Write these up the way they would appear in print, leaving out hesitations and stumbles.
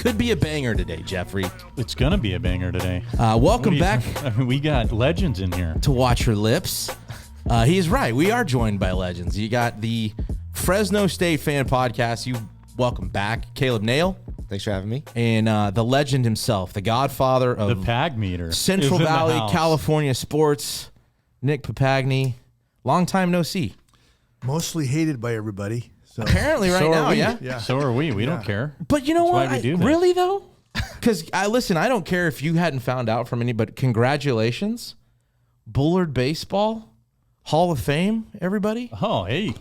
Should be a banger today, Jeffrey. It's going to be a banger today. Welcome back. I mean, we got legends in here. To Watch Your Lips. He's right. We are joined by legends. You got the Fresno State Fan Podcast. Welcome back, Caleb Nail. Thanks for having me. And the legend himself, the godfather of the Pag Meter. Central Valley, California sports, Nick Papagni. Long time no see. Mostly hated by everybody. So. Apparently right now, yeah. So are we. We don't care. But you know That's what? why we do this. Really, though? Because, I don't care if you hadn't found out from any, but congratulations. Bullard Baseball, Hall of Fame, everybody. Oh, hey.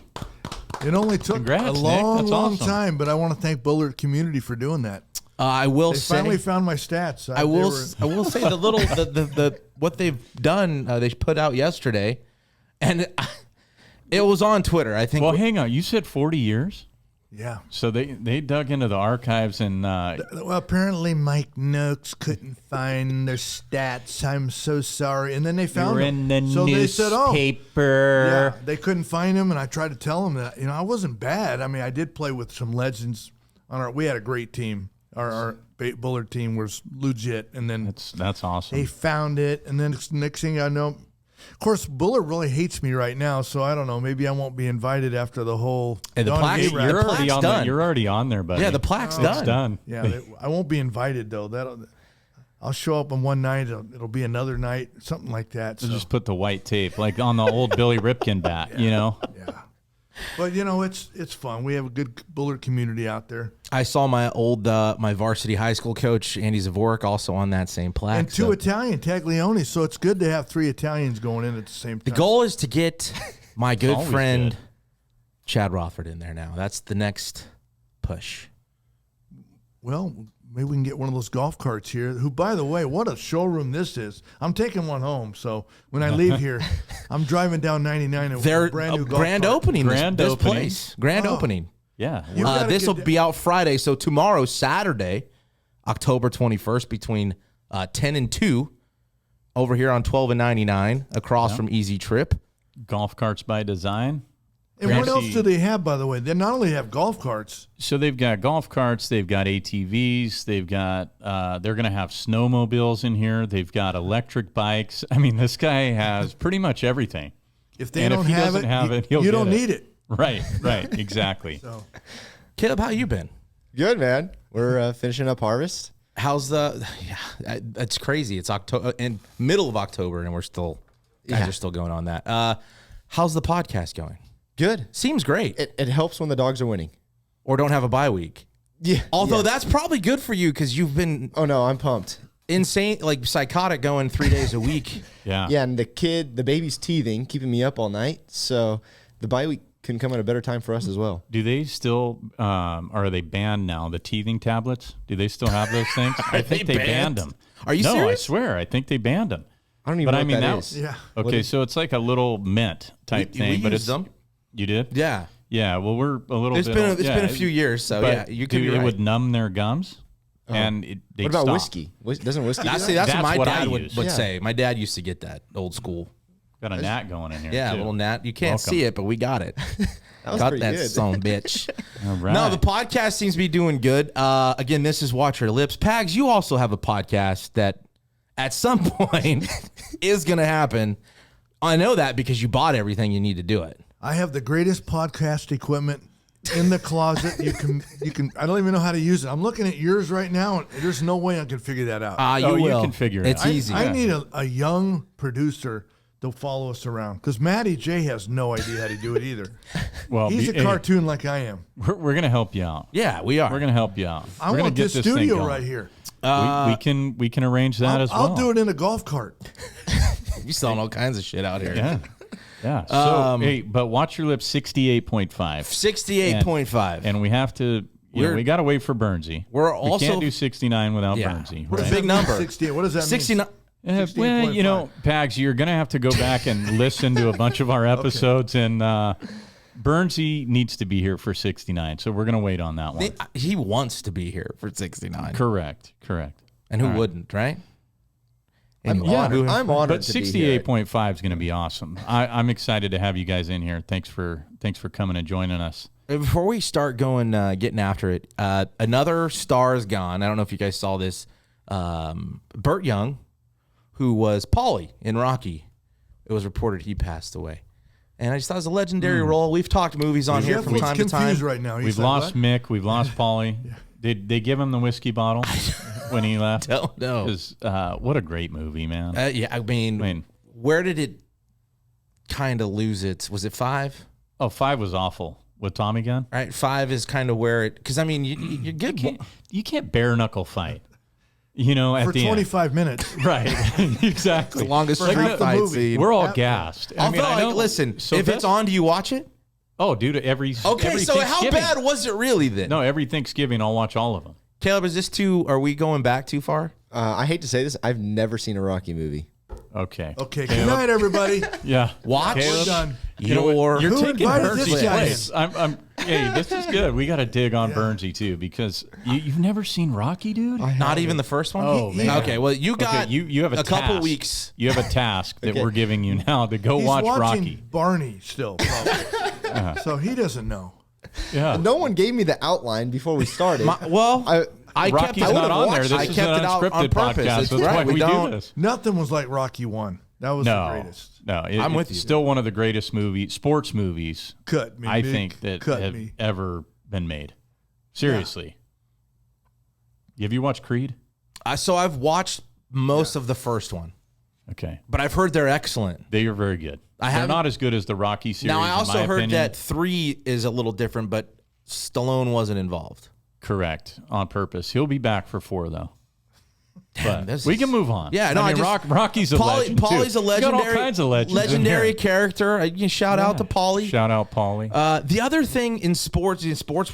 It only took Congrats, a long, Nick. long Awesome. time, but I want to thank Bullard community for doing that. I will They say. finally found my stats. I will say the little, the what they've done, they put out yesterday, and it was on Twitter. I think. Well, hang on. You said 40 years? Yeah. So they dug into the archives and Well, apparently Mike Noakes couldn't find their stats. I'm so sorry. And then they found in them. the So they said, oh, newspaper. yeah, they couldn't find him. And I tried to tell them that, I wasn't bad. I mean, I did play with some legends we had a great team. Our Bullard team was legit. And then That's awesome. they found it. And then next thing I know, of course, Bullard really hates me right now, so I don't know. Maybe I won't be invited after the whole. And the plaque- Gay rap. you're already on there. You're already on there, buddy. Yeah, the plaque's It's done. done. Yeah, I won't be invited though. I'll show up on one night. It'll be another night, something like that. So So. just put the white tape, like on the old Billy Ripken bat, Yeah, but it's fun. We have a good Bullard community out there, I saw my old my varsity high school coach Andy Zavorik also on that same plaque. and two Italian Taglioni. So it's good to have three Italians going in at the same time. The goal is to get my good always friend good. Chad Rothford in there now. That's the next push. Well, maybe we can get one of those golf carts here. Who, by the way, what a showroom this is! I'm taking one home, so when I leave here, I'm driving down 99 and They're a brand new golf grand cart. opening. Grand this opening. place. Grand opening. Yeah. You gotta This will get- be out Friday. So tomorrow, Saturday, October 21st, between 10 and 2, over here on 12 and 99, across from Easy Trip. Golf carts by design. And what else do they have, by the way? They not only have golf carts. So they've got golf carts, they've got ATVs, they've got they're going to have snowmobiles in here, they've got electric bikes. I mean, this guy has pretty much everything. If they And don't if he have doesn't it, have it, he'll you get don't it. need it. Right, exactly. So Caleb, how you been? Good, man. We're finishing up harvest. How's the? Yeah, it's crazy. It's October and middle of October, and we're still guys are still going on that. How's the podcast going? Good. Seems great. It helps when the dogs are winning. Or don't have a bye week. Yeah. Although that's probably good for you because you've been Oh, no, I'm pumped. insane, like psychotic, going 3 days a week. Yeah. Yeah, and the baby's teething, keeping me up all night. So the bye week can come at a better time for us as well. Do they still, or are they banned now, the teething tablets? Do they still have those things? I think they banned them. Are you no, serious? I swear. I think they banned them. I don't even know what that is. yeah, Okay, so it's like a little mint type We thing. But used it's them. You did? Yeah. Yeah, well, we're a little It's bit. been a few years, so but yeah, you could be it right. would numb their gums, and they'd What about stop. whiskey? Doesn't whiskey do That's that? what my That's what I dad would use. would Yeah. say. My dad used to get that old school. Got a gnat going in here. Yeah, a too. little gnat. You can't Welcome. see it, but we got it. That was got pretty that good. son bitch. All right. No, the podcast seems to be doing good. Again, this is Watch Your Lips. Pags, you also have a podcast that at some point is going to happen. I know that because you bought everything you need to do it. I have the greatest podcast equipment in the closet. You can. I don't even know how to use it. I'm looking at yours right now, and there's no way I can figure that out. You you will. can figure it It's out. easy. I need a young producer to follow us around because Matty J has no idea how to do it either. well, He's a hey, cartoon like I am. We're gonna help you out. Yeah, we are. We're gonna help you out. I We're gonna want get this thing studio going. right here. We can arrange that as well. I'll do it in a golf cart. You selling all kinds of shit out here. Yeah. Yeah. So, hey, but Watch Your Lips 68.5. 68.5. And we have to, we got to wait for Bernsey. We're we also- can't do 69 without Yeah. Bernsey. We're Right? big number. 68. What does that 69. mean? Well, you know, Pags, you're going to have to go back and listen to a bunch of our episodes, and Bernsey needs to be here for 69, so we're going to wait on that one. He wants to be here for 69. Correct. And who All right. wouldn't, right? I'm And honored. I'm honored But to be here. 68.5 is going to be awesome. I'm excited to have you guys in here. Thanks for Thanks for coming and joining us. Before we start going, getting after it, another star is gone. I don't know if you guys saw this. Burt Young, who was Paulie in Rocky, it was reported he passed away. And I just thought it was a legendary role. We've talked movies on here from time to time. Right now. We've lost Mick. We've lost Paulie. Did they give him the whiskey bottle when he left? Don't know. 'Cause, what a great movie, man. Yeah, I mean, where did it kind of lose its? Was it 5? Oh, 5 was awful with Tommy Gunn. Right, 5 is kind of where it. Because I mean, you get You can't bare knuckle fight. You know, at for the 25 minutes. Right, exactly. the longest For street half the fight movie. scene. We're all gassed. I mean, I know. Listen, if Sylvester- it's on, do you watch it? Oh, dude, every So how Thanksgiving- bad was it really then? No, every Thanksgiving I'll watch all of them. Caleb, is this too? Are we going back too far? I hate to say this, I've never seen a Rocky movie. Okay. Okay, good night, everybody. Yeah. Watch. We're done. You're Who taking invited this Burnsy's guy place. Hey, this is good. We got to dig on Burnsy too because you've never seen Rocky, dude. Not even the first one. Oh, man. Okay, well you got you have a couple task. weeks. You have a task that Okay. we're giving you now to go He's watch watching Rocky. Barney still, probably. So he doesn't know. Yeah. No one gave me the outline before we started. I kept Rocky's it. not on there. This This I is kept an it out on unscripted purpose. podcast. It's That's right. why we do don't. this. Nothing was like Rocky 1. That was the greatest. No, I'm with you. Still one of the greatest sports movies. Cut me, I Mick. think that Cut have me. ever been made. Seriously. Have you watched Creed? So I've watched most of the first one, Okay, but I've heard they're excellent. they are very good. They're haven't- not as good as the Rocky series. Now I also in my heard opinion. that 3 is a little different, but Stallone wasn't involved. Correct, on purpose. He'll be back for 4 though. Damn, But this we is- can move on. Yeah, no, I mean, Rocky's a legend too. Paulie's a You got legendary, all kinds of legends. in legendary here. character. You can shout out to Paulie. Shout out Paulie. The other thing in sports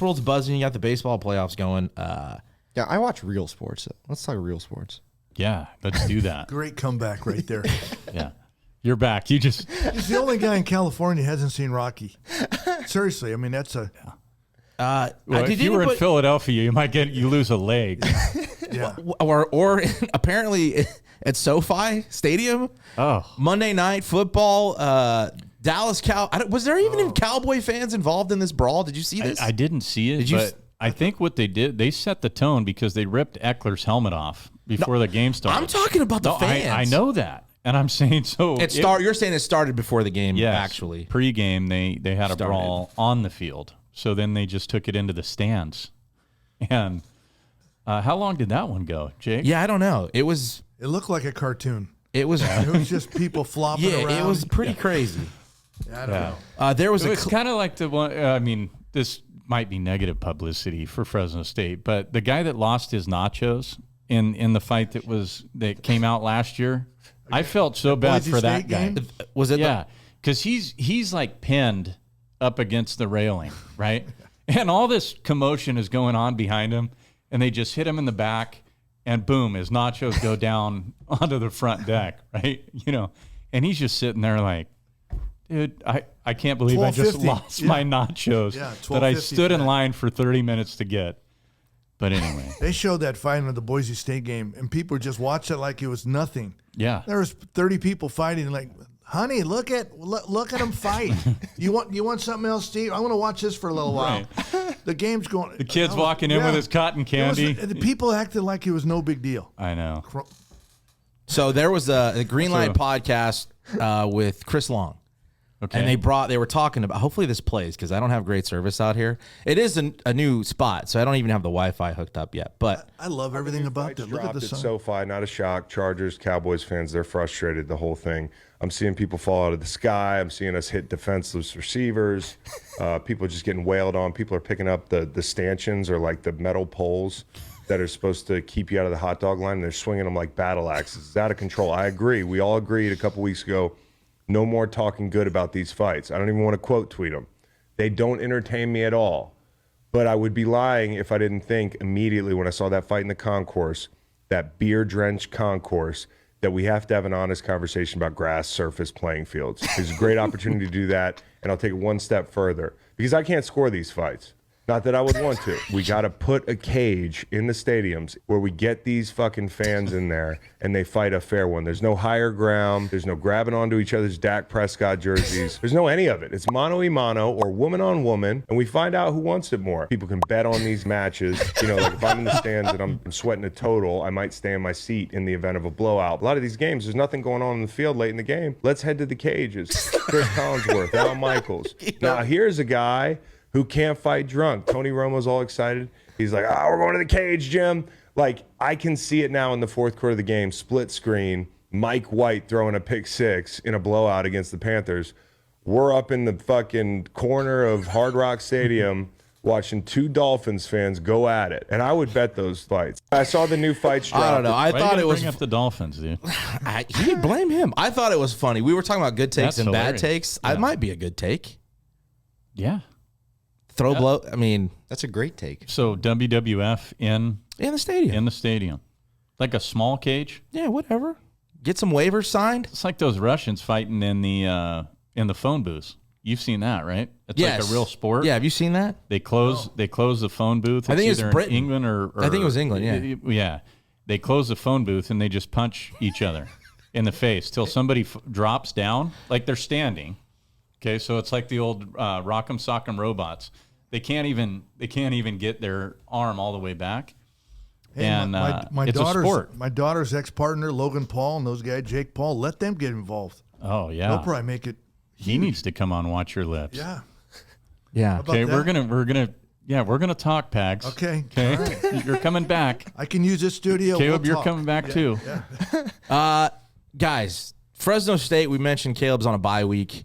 world's buzzing. You got the baseball playoffs going. Yeah, I watch real sports. Let's talk real sports. Yeah, let's do that. Great comeback right there. Yeah, you're back. You just He's the only guy in California who hasn't seen Rocky. Seriously, I mean, that's a... well, did if you were in anybody- Philadelphia, you lose a leg. Yeah. or apparently at SoFi Stadium. Oh, Monday night football. Dallas was there even any Cowboy fans involved in this brawl? Did you see this? I didn't see it. Did you but I think what they did, they set the tone because they ripped Eckler's helmet off before the game started. I'm talking about the fans. I know that, and I'm saying so. You're saying it started before the game. Yes, actually. Pre-game, they had a Started. brawl on the field. So then they just took it into the stands. And how long did that one go, Jake? Yeah, I don't know. It was. It looked like a cartoon. It was. It was just people flopping Yeah, around. it was pretty crazy. I don't know. There was It's kind of like the one. I mean, this might be negative publicity for Fresno State, but the guy that lost his nachos in the fight that came out last year, I felt so bad Boise for that State guy. game? Was it? Yeah, because he's like pinned up against the railing, right? And all this commotion is going on behind him, and they just hit him in the back, and boom, his nachos go down onto the front deck, right? You know, and he's just sitting there like, dude, I can't believe I just $12.50. lost my nachos Yeah, that I $12.50 stood in for that. line for 30 minutes to get. But anyway, They showed that fight in the Boise State game, and people just watched it like it was nothing. yeah. There was 30 people fighting. Like, honey, look at them fight. You want something else, Steve? I want to watch this for a little while. The game's going. The kid's walking in with his cotton candy. The people acted like it was no big deal. I know. So there was the Green Light podcast with Chris Long. Okay. And they were talking about, hopefully this plays because I don't have great service out here. It is a new spot, so I don't even have the Wi-Fi hooked up yet. But I love everything about that. Look at the It's sun. SoFi, not a shock. Chargers, Cowboys fans, they're frustrated, the whole thing. I'm seeing people fall out of the sky. I'm seeing us hit defenseless receivers. People just getting wailed on. People are picking up the stanchions or like the metal poles that are supposed to keep you out of the hot dog line. And they're swinging them like battle axes. It's out of control. I agree. We all agreed a couple weeks ago, no more talking good about these fights. I don't even want to quote tweet them. They don't entertain me at all. But I would be lying if I didn't think immediately when I saw that fight in the concourse, that beer-drenched concourse, that we have to have an honest conversation about grass surface playing fields. It's a great opportunity to do that, and I'll take it one step further. Because I can't score these fights. Not that I would want to. We got to put a cage in the stadiums where we get these fucking fans in there and they fight a fair one. There's no higher ground. There's no grabbing onto each other's Dak Prescott jerseys. There's no any of it. It's mano-a-mano or woman on woman, and we find out who wants it more. People can bet on these matches. You know, like if I'm in the stands and I'm sweating a total, I might stay in my seat in the event of a blowout. A lot of these games, there's nothing going on in the field late in the game. Let's head to the cages. Chris Collinsworth, Al Michaels. Now, here's a guy who can't fight drunk. Tony Romo's all excited. He's like, we're going to the cage, Jim. Like, I can see it now in the fourth quarter of the game, split screen, Mike White throwing a pick six in a blowout against the Panthers. We're up in the fucking corner of Hard Rock Stadium watching two Dolphins fans go at it. And I would bet those fights. I saw the new fights drop. I don't know. I Why thought you it was. bring up the Dolphins, dude. You blame him. I thought it was funny. We were talking about good takes That's and bad hilarious. takes. Yeah. It might be a good take. Yeah. Throw blow. I mean, That's a great take. So WWF in in the stadium. the stadium, like a small cage. Yeah, whatever. Get some waivers signed. It's like those Russians fighting in the phone booths. You've seen that, right? It's like a real sport. Yeah, have you seen that? They close the phone booth. I think it's either in Britain. England or I think it was England, yeah. Yeah. They close the phone booth and they just punch each other in the face till somebody drops down, like they're standing. Okay, so it's like the old Rock'em Sock'em Robots. They can't even get their arm all the way back. Hey, And my it's a sport. My daughter's ex-partner, Logan Paul, and those guys, Jake Paul, let them get involved. Oh yeah, They'll probably make it. he needs to come on Watch Your Lips. Yeah. Yeah. About Okay, that? we're gonna talk, Pags. Okay. Okay, All right. you're coming back. I can use this studio. Caleb, We'll you're talk. coming back too. Guys, Fresno State, we mentioned Caleb's on a bye week.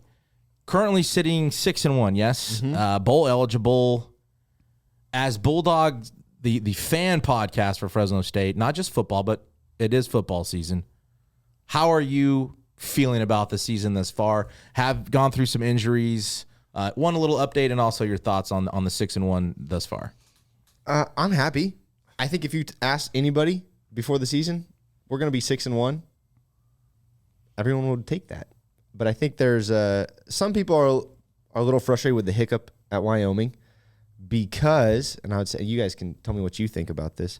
Currently sitting 6-1, yes. Bowl eligible. As Bulldogs, the fan podcast for Fresno State, not just football, but it is football season. How are you feeling about the season thus far? Have gone through some injuries. One little update and also your thoughts on the 6-1 thus far. I'm happy. I think if you ask anybody before the season, we're going to be 6-1. Everyone would take that. But I think there's some people are a little frustrated with the hiccup at Wyoming because, and I would say you guys can tell me what you think about this.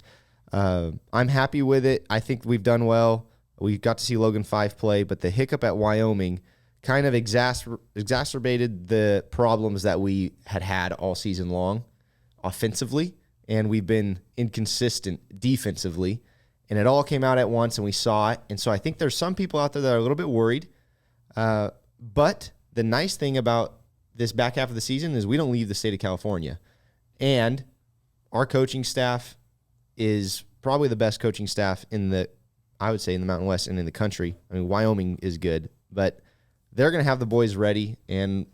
I'm happy with it. I think we've done well. We got to see Logan Fife play, but the hiccup at Wyoming kind of exacerbated the problems that we had all season long offensively, and we've been inconsistent defensively, and it all came out at once, and we saw it. And so I think there's some people out there that are a little bit worried. But the nice thing about this back half of the season is we don't leave the state of California. And our coaching staff is probably the best coaching staff in the Mountain West and in the country. I mean, Wyoming is good, but they're going to have the boys ready, and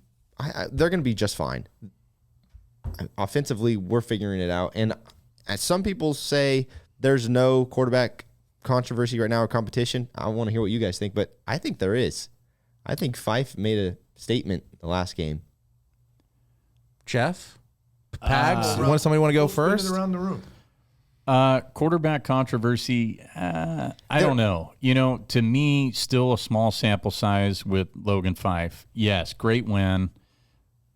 they're going to be just fine. Offensively, we're figuring it out. And as some people say, there's no quarterback controversy right now or competition. I want to hear what you guys think, but I think there is. I think Fife made a statement the last game. Jeff? Pags? Somebody want to go Spin it first? around the room. Quarterback controversy, I don't know. To me, still a small sample size with Logan Fife. Yes, great win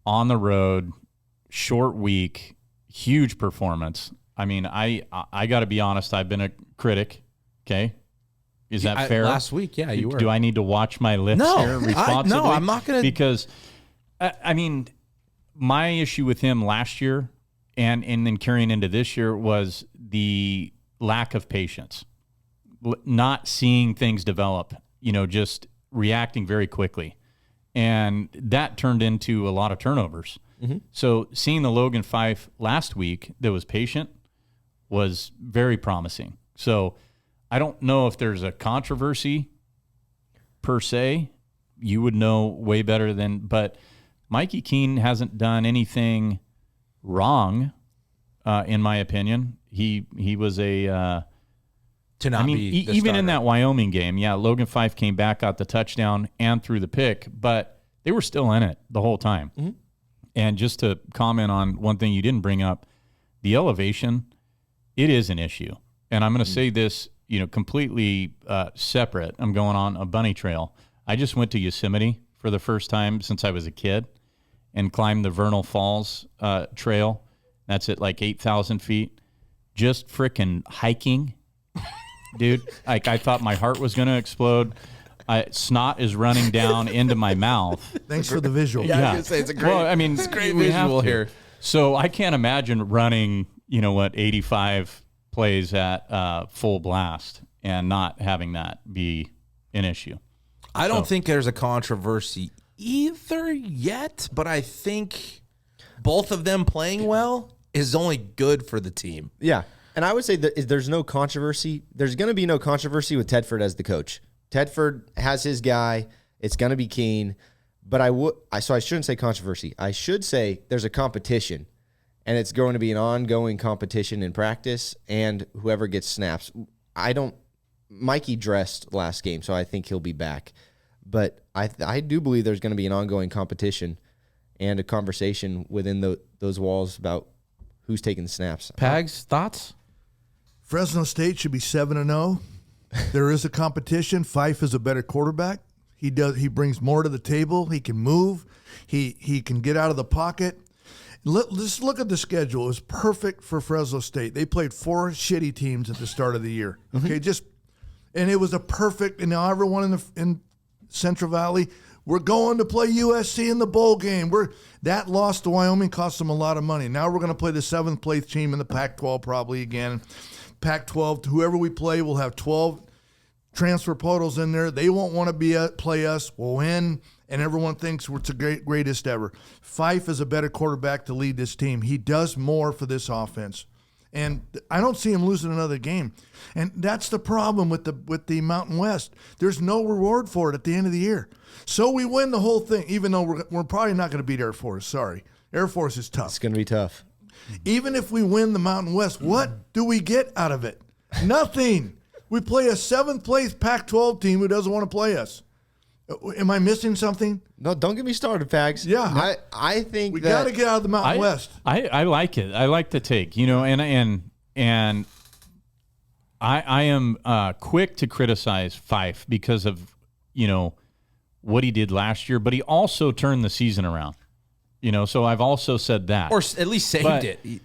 on the road, short week, huge performance. I mean, I got to be honest, I've been a critic, okay? Is that fair? Last week, yeah, you were. Do I need to watch my lips No, here responsibly? no, I'm not gonna- Because, I mean, my issue with him last year and then carrying into this year was the lack of patience, not seeing things develop, just reacting very quickly. And that turned into a lot of turnovers. Mm-hmm. So seeing the Logan Fife last week that was patient was very promising. So I don't know if there's a controversy per se. You would know way better than, but Mikey Keene hasn't done anything wrong, in my opinion. He was a to not be the even starter. in that Wyoming game, yeah, Logan Fife came back, got the touchdown and threw the pick, but they were still in it the whole time. Mm-hmm. And just to comment on one thing you didn't bring up, the elevation, it is an issue. And I'm going to say this, completely separate. I'm going on a bunny trail. I just went to Yosemite for the first time since I was a kid and climbed the Vernal Falls trail. That's at like 8,000 feet. Just frickin' hiking, dude. Like I thought my heart was going to explode. Snot is running down into my mouth. Thanks for the visual. Yeah, I was gonna say, it's a great, it's a great visual here. So I can't imagine running, 85 plays at full blast and not having that be an issue. I don't think there's a controversy either yet, but I think both of them playing well is only good for the team. Yeah. And I would say that there's no controversy. There's going to be no controversy with Tedford as the coach. Tedford has his guy. It's going to be Keene. But I shouldn't say controversy. I should say there's a competition, and it's going to be an ongoing competition in practice and whoever gets snaps. Mikey dressed last game, so I think he'll be back. But I do believe there's going to be an ongoing competition and a conversation within those walls about who's taking the snaps. Pags, thoughts? Fresno State should be 7-0. There is a competition. Fife is a better quarterback. He brings more to the table. He can move. He can get out of the pocket. Let's look at the schedule. It was perfect for Fresno State. They played 4 shitty teams at the start of the year. Okay, and it was a perfect. And now everyone in Central Valley, we're going to play USC in the bowl game. That loss to Wyoming cost them a lot of money. Now we're going to play the 7th place team in the Pac-12 probably again. Pac-12, whoever we play, will have 12 transfer portals in there. They won't want to play us. We'll win, and everyone thinks we're the greatest ever. Fife is a better quarterback to lead this team. He does more for this offense, and I don't see him losing another game. And that's the problem with the Mountain West. There's no reward for it at the end of the year. So we win the whole thing, even though we're probably not going to beat Air Force. Sorry. Air Force is tough. It's going to be tough. Even if we win the Mountain West, what do we get out of it? Nothing. We play a 7th place Pac-12 team who doesn't want to play us. Am I missing something? No, don't get me started, Pags. Yeah. I think we got to get out of the Mountain West. I like it. I like the take, and I am quick to criticize Fife because of, what he did last year, but he also turned the season around. So I've also said that. Or at least saved it,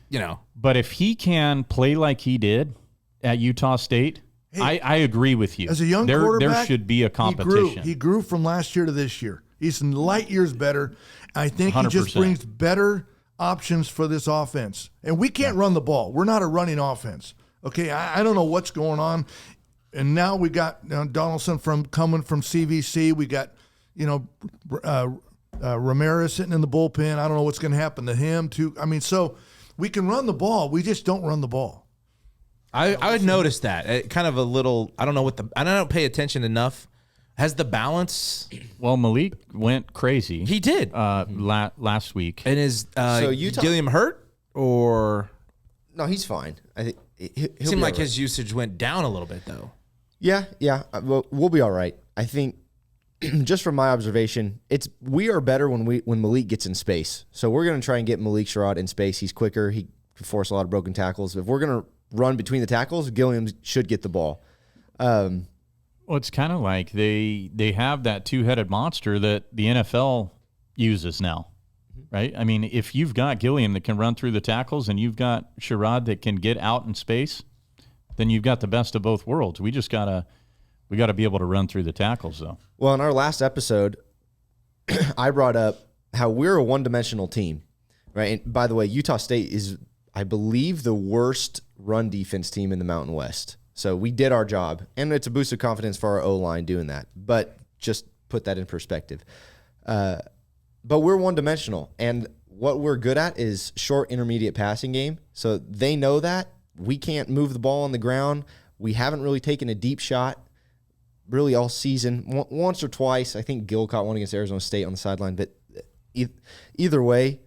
But if he can play like he did at Utah State, I agree with you. As a young quarterback, there should be a competition. He grew from last year to this year. He's light years better. I think 100%. He just brings better options for this offense. And we can't run the ball. We're not a running offense. Okay, I don't know what's going on. And now we got Donaldson coming from CVC. We got, Ramirez sitting in the bullpen. I don't know what's going to happen to him too. So we can run the ball. We just don't run the ball. I would notice that kind of a little. I don't pay attention enough. Has the balance? Well, Malik went crazy. He did last week. And is Gilliam hurt or? No, he's fine. I think it seemed like his usage went down a little bit though. Yeah. Well, we'll be all right. I think. Just from my observation, we are better when Malik gets in space. So we're going to try and get Malik Sherrod in space. He's quicker. He can force a lot of broken tackles. If we're going to run between the tackles, Gilliam should get the ball. Well, it's kind of like they have that 2-headed monster that the NFL uses now, right? I mean, if you've got Gilliam that can run through the tackles and you've got Sherrod that can get out in space, then you've got the best of both worlds. We got to be able to run through the tackles, though. Well, in our last episode, I brought up how we're a one-dimensional team, right? And by the way, Utah State is, I believe, the worst run defense team in the Mountain West. So we did our job, and it's a boost of confidence for our O-line doing that. But just put that in perspective. But we're one-dimensional, and what we're good at is short, intermediate passing game. So they know that. We can't move the ball on the ground. We haven't really taken a deep shot really all season. Once or twice, I think Gill caught one against Arizona State on the sideline. But either way,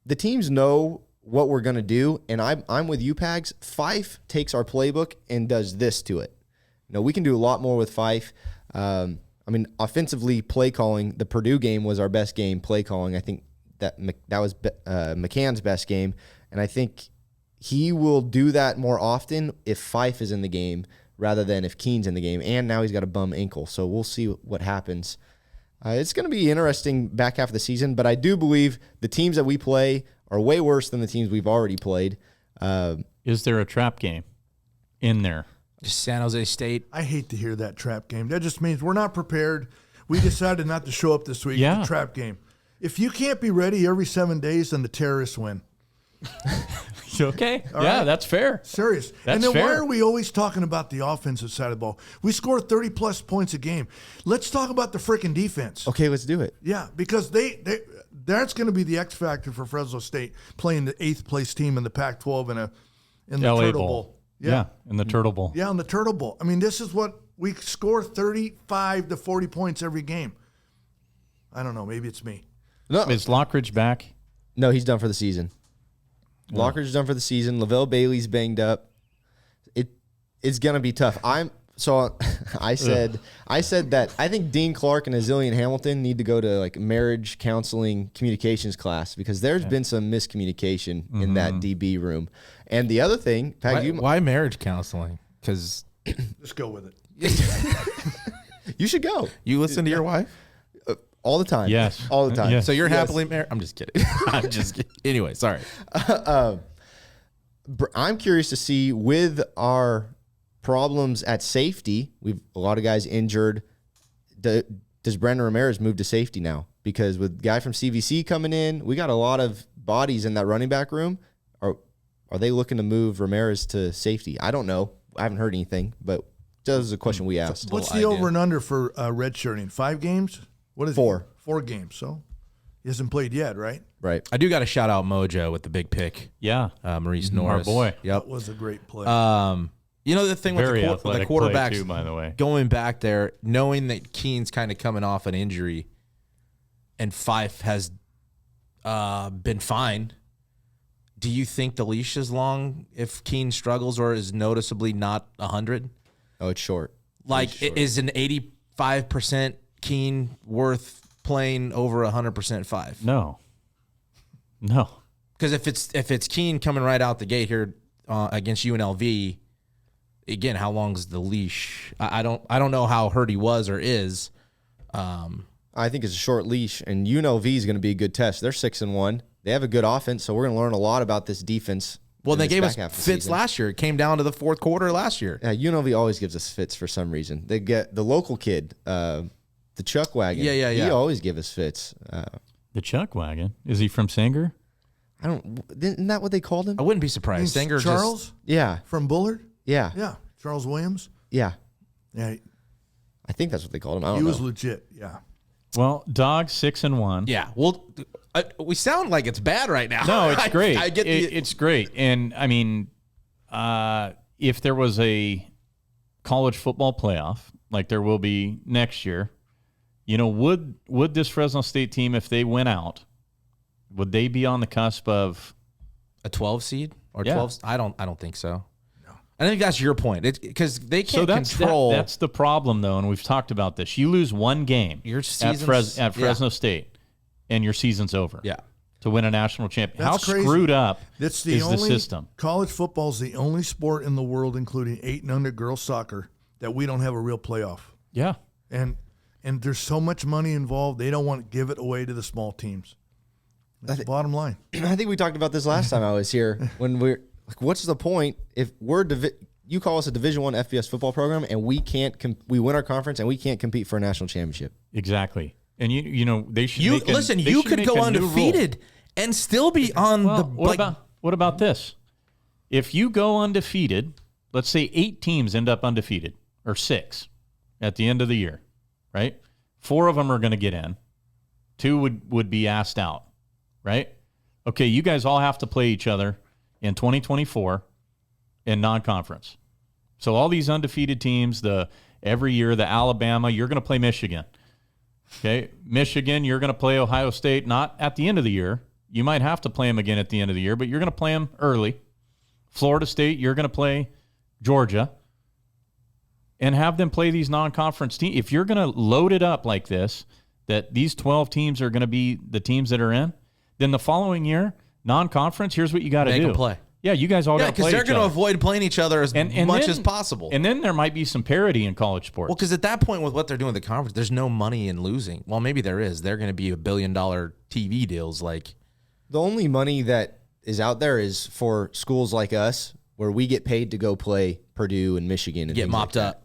the teams know what we're going to do, and I'm with you, Pags. Fife takes our playbook and does this to it. We can do a lot more with Fife. Offensively, play calling, the Purdue game was our best game play calling. I think that was McCann's best game, and I think he will do that more often if Fife is in the game rather than if Keene's in the game. And now he's got a bum ankle, so we'll see what happens. It's going to be interesting back half of the season, but I do believe the teams that we play are way worse than the teams we've already played. Is there a trap game in there? Just San Jose State. I hate to hear that trap game. That just means we're not prepared. We decided not to show up this week for the trap game. If you can't be ready every 7 days, then the terrorists win. Okay. All yeah, right. that's fair. Serious. That's and then fair. why are we always talking about the offensive side of the ball? We score 30-plus points a game. Let's talk about the freaking defense. Okay, let's do it. Yeah, because that's going to be the X factor for Fresno State, playing the 8th-place team in the Pac-12 in the LA Turtle Bowl. Bowl. Yeah, in the Turtle Bowl. Yeah, in the Turtle Bowl. I mean, this is what we score 35 to 40 points every game. I don't know. Maybe it's me. No, Is Lockridge back? no, he's done for the season. Locker's done for the season. Lavelle Bailey's banged up. It's gonna be tough. I said that I think Dean Clark and Azillian Hamilton need to go to like marriage counseling communications class because there's been some miscommunication in that DB room. And the other thing, Pag, Why marriage counseling? Because Just go with it. you should go you listen to your wife. all the time. Yes. all the time. Yes. So you're Yes. happily married. I'm just kidding. I'm just kidding. Anyway, sorry. I'm curious to see with our problems at safety. We've a lot of guys injured. Does Brandon Ramirez move to safety now? Because with guy from CVC coming in, we got a lot of bodies in that running back room. Are they looking to move Ramirez to safety? I don't know. I haven't heard anything, but that was a question we asked. What's the idea. over and under for redshirting? 5 games? What is 4. 4 games. So he hasn't played yet, right? Right. I do got to shout out Mojo with the big pick. Yeah. Maurice Norris. boy. Yep. That was a great play. You know the thing with Very the athletic quarterbacks play too, by the way. going back there, knowing that Keene's kind of coming off an injury, and Fife has been fine. Do you think the leash is long if Keene struggles or is noticeably not 100? Oh, it's short. Like, is an 85% Keene worth playing over 100% Fife? No. Because if it's Keene coming right out the gate here against UNLV, again, how long is the leash? I don't know how hurt he was or is. I think it's a short leash, and UNLV is going to be a good test. They're 6-1. They have a good offense, so we're going to learn a lot about this defense. Well, they gave us half of the fits season. last year. It came down to the fourth quarter last year. Yeah, UNLV always gives us fits for some reason. They get the local kid, the Chuck Wagon. Yeah. He always give us fits. The Chuck Wagon. Is he from Sanger? Isn't that what they called him? I wouldn't be surprised. Means Sanger Charles Yeah, from Bullard? yeah, Yeah. Charles Williams? yeah. Yeah. I think that's what they called him. I He don't know. was legit. Yeah. Well, Dog 6-1. Yeah. Well, we sound like it's bad right now. No, it's great. I get it's great. And I mean, if there was a college football playoff like there will be next year, would this Fresno State team, if they went out, would they be on the cusp of a 12 seed or Yeah. 12. I don't think so. No. I think that's your point. Because they can't that's control. that's the problem, though, and we've talked about this. You lose one game Your at, season's- at Fresno State, and your season's over. Yeah. To win a national championship. That's How crazy. screwed up That's is the system? College football is the only sport in the world, including 8 and under girls soccer, that we don't have a real playoff. Yeah. And there's so much money involved, they don't want to give it away to the small teams. That's the bottom line. I think we talked about this last time I was here. When we're like, what's the point if we're you call us a Division I FBS football program and we can't we win our conference and we can't compete for a national championship? Exactly. And they should You make a- listen. they You should could make go a new rule. undefeated and still be on Well, the. what about this? If you go undefeated, let's say 8 teams end up undefeated, or 6 at the end of the year, right? 4 of them are going to get in. 2 would be asked out, right? Okay, you guys all have to play each other in 2024 in non-conference. So all these undefeated teams, every year, the Alabama, you're going to play Michigan. Okay, Michigan, you're going to play Ohio State, not at the end of the year. You might have to play them again at the end of the year, but you're going to play them early. Florida State, you're going to play Georgia and have them play these non-conference teams. If you're going to load it up like this, that these 12 teams are going to be the teams that are in, then the following year, non-conference, here's what you got to do. Make 'em play. Yeah, you guys all got to play because they're each going to other. avoid playing each other as much then- as possible. And then there might be some parity in college sports. Well, because at that point with what they're doing with the conference, there's no money in losing. Well, maybe there is. They're going to be $1 billion TV deals. Like, The only money that is out there is for schools like us, where we get paid to go play Purdue and Michigan and Get things mopped like up.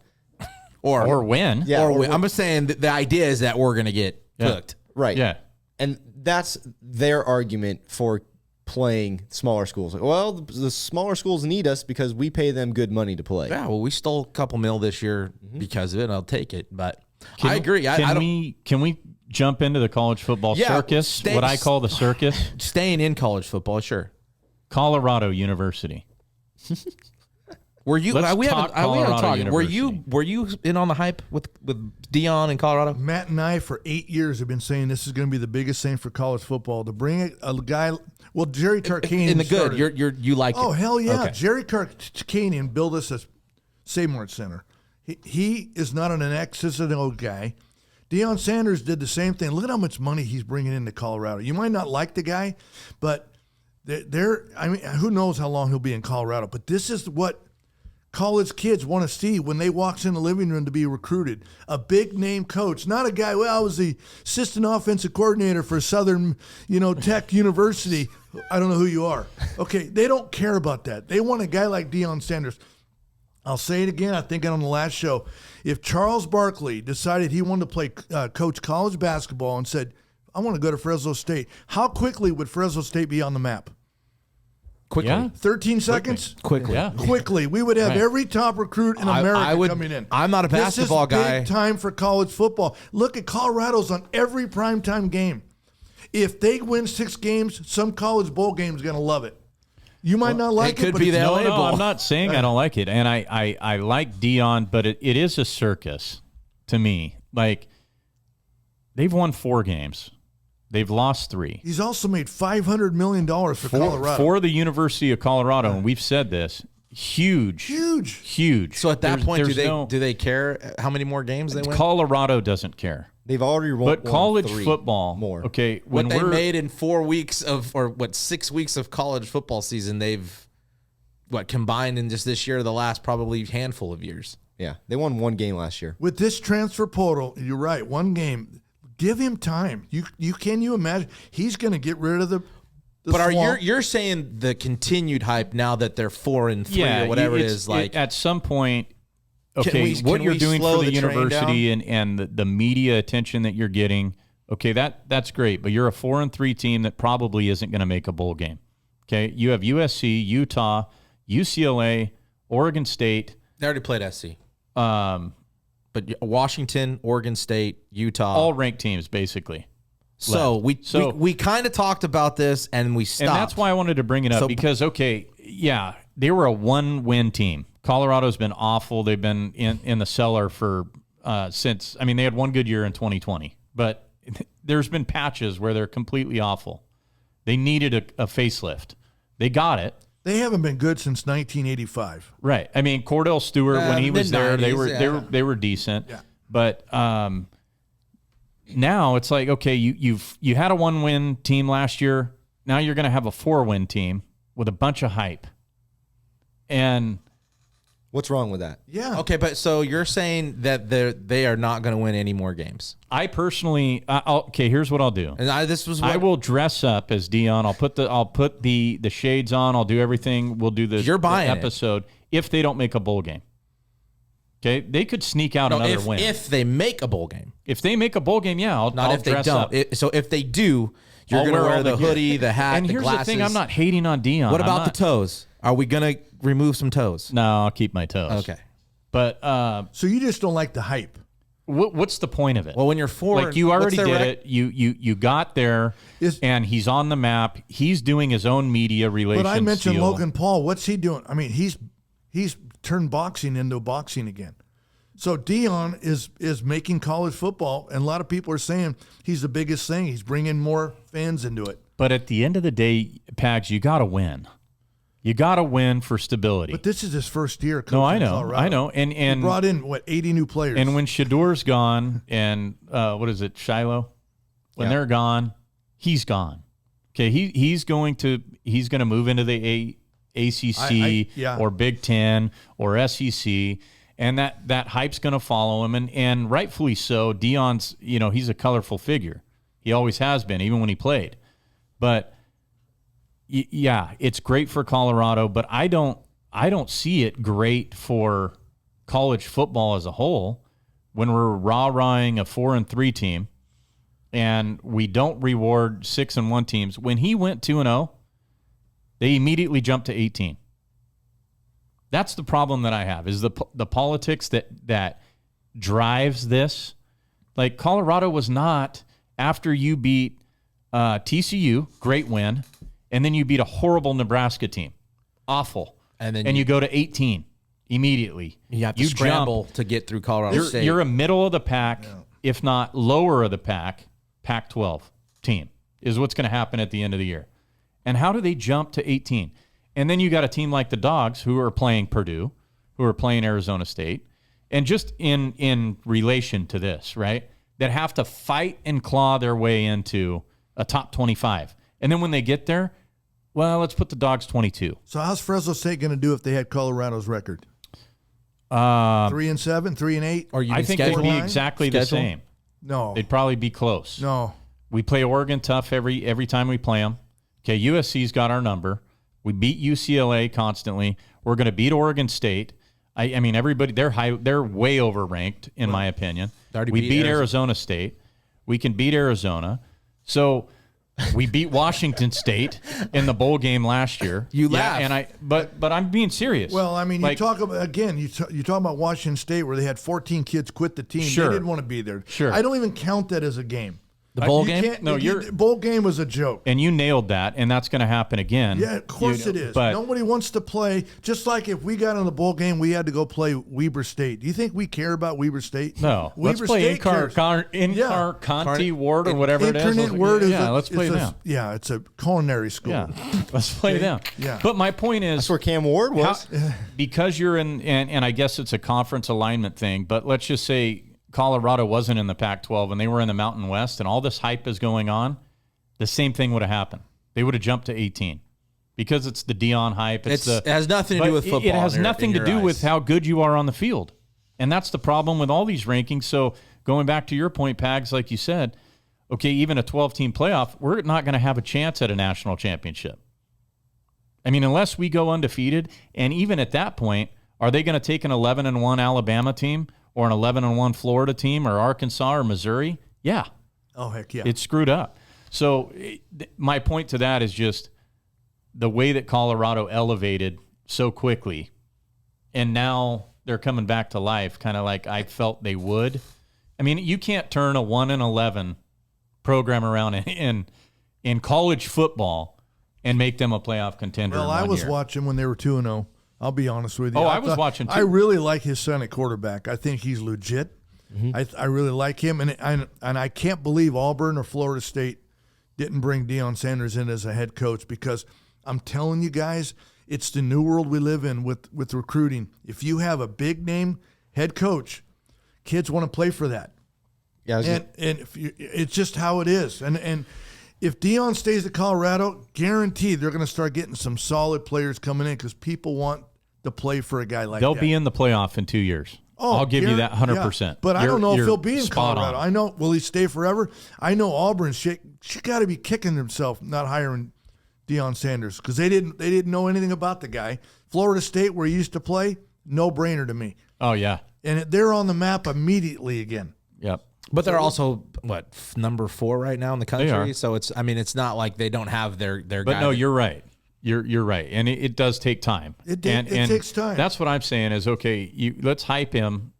Or win. Yeah, or or win. I'm just saying that the idea is that we're going to get cooked. that. Right. Yeah. And that's their argument for playing smaller schools. Like, well, the smaller schools need us because we pay them good money to play. Yeah, well, we stole a couple mil this year because of it. I'll take it. But I agree. I don't, Can we jump into the college football circus? What I call the circus? staying in college football, sure. Colorado University. Were you? Let's we talk haven't Colorado talked. Were University. you in on the hype with Dion in Colorado? Matt and I, for 8 years, have been saying this is going to be the biggest thing for college football. To bring a guy, well, Jerry Tarkanian In the good, started- you like Oh it. hell yeah! Okay. Jerry Tarkanian built us a Seymour Center. He is not an X's and O guy. Deion Sanders did the same thing. Look at how much money he's bringing into Colorado. You might not like the guy, but I mean, who knows how long he'll be in Colorado? But this is what college kids want to see when they walks in the living room to be recruited. A big name coach, not a guy, well, I was the assistant offensive coordinator for Southern, Tech University. I don't know who you are. Okay, they don't care about that. They want a guy like Deion Sanders. I'll say it again, I think on the last show. If Charles Barkley decided he wanted to play coach college basketball and said, I want to go to Fresno State, how quickly would Fresno State be on the map? Quickly. Yeah. 13 seconds? Quickly. Yeah. Quickly. We would have Right. every top recruit in America coming in. I'm not a basketball this is guy. Big time for college football. Look at Colorado's on every primetime game. If they win 6 games, some college bowl game is going to love it. You might not like it could but be it's- the No, LA no, Bowl. I'm not saying I don't like it. And I like Dion, but it is a circus to me. Like, they've won 4 games. They've lost 3. He's also made $500 million for Colorado. For the University of Colorado, and we've said this, huge. So at that point, there's do they care how many more games they win? Colorado doesn't care. They've already won. But college 3 football, more. okay, What when they we're made in 4 weeks or 6 weeks of college football season, they've combined in just this year, the last probably handful of years. Yeah, they won 1 game last year. With this transfer portal, you're right, 1 game. Give him time. Can you imagine? He's going to get rid of the But swamp. you're saying the continued hype now that they're 4-3 or whatever it is, like at some point, okay, what can you're we doing slow for the the train university and the media attention that you're getting, okay, that's great. But you're a 4-3 team that probably isn't going to make a bowl game. Okay, you have USC, Utah, UCLA, Oregon State. they already played SC. But Washington, Oregon State, Utah, All ranked teams, basically. So left. we kind of talked about this and we stopped. And that's why I wanted to bring it up because, okay, yeah, they were a 1-win team. Colorado's been awful. They've been in the cellar for since, they had 1 good year in 2020. But there's been patches where they're completely awful. They needed a facelift. They got it. They haven't been good since 1985. Right. Cordell Stewart, when he was there, they were decent. Yeah. But now it's like, okay, you had a 1-win team last year. Now you're going to have a 4-win team with a bunch of hype. And What's wrong with that? Yeah. Okay, but so you're saying that they are not going to win any more games. I personally, okay, here's what I'll do. And I will dress up as Dion. I'll put the shades on. I'll do everything. We'll do You're buying the episode if they don't make a bowl game. Okay, they could sneak out another win. If they make a bowl game. If they make a bowl game, yeah, I'll Not if they dress don't. up. So if they do, you're I'll going to wear all the gear. hoodie, the hat, and the here's glasses. the thing: I'm not hating on Dion. What about the toes? Are we going to remove some toes? No, I'll keep my toes. Okay. But So you just don't like the hype. what's the point of it? Well, when you're 4, like you what's already their did it. You got there, and he's on the map. He's doing his own media relations. But I mentioned deal. Logan Paul. What's he doing? He's turned boxing into boxing again. So Dion is making college football, and a lot of people are saying he's the biggest thing. He's bringing more fans into it. But at the end of the day, Pags, you got to win. You got to win for stability. But this is his first year coaching No, I in know, Colorado. I know. And He brought in 80 new players. And when Shador's gone, and what is it, Shiloh? When they're gone, he's gone. Okay, he's going to move into the ACC or Big Ten or SEC, and that hype's going to follow him, and rightfully so. Dion's, he's a colorful figure. He always has been, even when he played. But yeah, it's great for Colorado, but I don't see it great for college football as a whole when we're rah-rahing a 4-3 team and we don't reward 6-1 teams. When he went 2-0, they immediately jumped to 18. That's the problem that I have, is the politics that drives this. Like, Colorado was not, after you beat TCU, great win, and then you beat a horrible Nebraska team, awful, and then you go to 18 immediately. You have to scramble to get through Colorado State. You're a middle of the pack, if not lower of the pack, Pac-12 team is what's going to happen at the end of the year. And how do they jump to 18? And then you got a team like the Dogs who are playing Purdue, who are playing Arizona State, and just in relation to this, right, that have to fight and claw their way into a top 25. And then when they get there, well, let's put the Dogs 22. So how's Fresno State going to do if they had Colorado's record? 3-7, 3-8? Or I think they'd be exactly the same. No. They'd probably be close. No. We play Oregon tough every time we play them. Okay, USC's got our number. We beat UCLA constantly. We're going to beat Oregon State. I mean, everybody, they're way overranked, in my opinion. We beat Arizona State. We can beat Arizona. So we beat Washington State in the bowl game last year. You laugh. But I'm being serious. Well, I mean, like, you talk about, again, you talk about Washington State where they had 14 kids quit the team. Sure. They didn't want to be there. Sure. I don't even count that as a game. The bowl You game? can't- No, the bowl game was a joke. and you nailed that, and that's going to happen again. Yeah, of course it is. But Nobody wants to play. Just like if we got in the bowl game, we had to go play Weber State. Do you think we care about Weber State? no, let's Weber play State cares. Conti Ward or whatever it is. Internet Word is let's play them. Yeah, it's a culinary school. Yeah, let's play them. Yeah. But my point is, That's where Cam Ward was. because you're in, and I guess it's a conference alignment thing, but let's just say Colorado wasn't in the Pac-12 and they were in the Mountain West and all this hype is going on, the same thing would have happened. They would have jumped to 18 because it's the Dion hype. It has nothing to do with football. It has nothing to do with eyes. how good you are on the field. And that's the problem with all these rankings. So going back to your point, Pags, like you said, okay, even a 12-team playoff, we're not going to have a chance at a national championship. I mean, unless we go undefeated, and even at that point, are they going to take an 11-1 Alabama team or an 11-1 Florida team or Arkansas or Missouri? Yeah. Oh, heck yeah. It's screwed up. So my point to that is just the way that Colorado elevated so quickly, and now they're coming back to life, kind of like I felt they would. I mean, you can't turn a 1-11 program around in college football and make them a playoff contender. Well, in I one was year. watching when they were 2-0. I'll be honest with you. Oh, I was watching too. I really like his son at quarterback. I think he's legit. I really like him, and I can't believe Auburn or Florida State didn't bring Deion Sanders in as a head coach, because I'm telling you guys, it's the new world we live in with recruiting. If you have a big name head coach, kids want to play for that. Yeah, And it's just how it is. And if Deion stays at Colorado, guaranteed they're going to start getting some solid players coming in, because people want to play for a guy like They'll that. be in the playoff in 2 years. Oh, I'll give you that 100%. yeah. But I don't know if he'll be in spot Colorado. on. I know, will he stay forever? I know Auburn, she got to be kicking himself not hiring Deion Sanders, because they didn't know anything about the guy. Florida State, where he used to play, no brainer to me. Oh, yeah. And they're on the map immediately again. Yep. But they're also number 4 right now in the country. are. So it's not like they don't have their But guy. no, you're right. You're right, and it does take time. It and takes time. That's what I'm saying is, okay, let's hype him,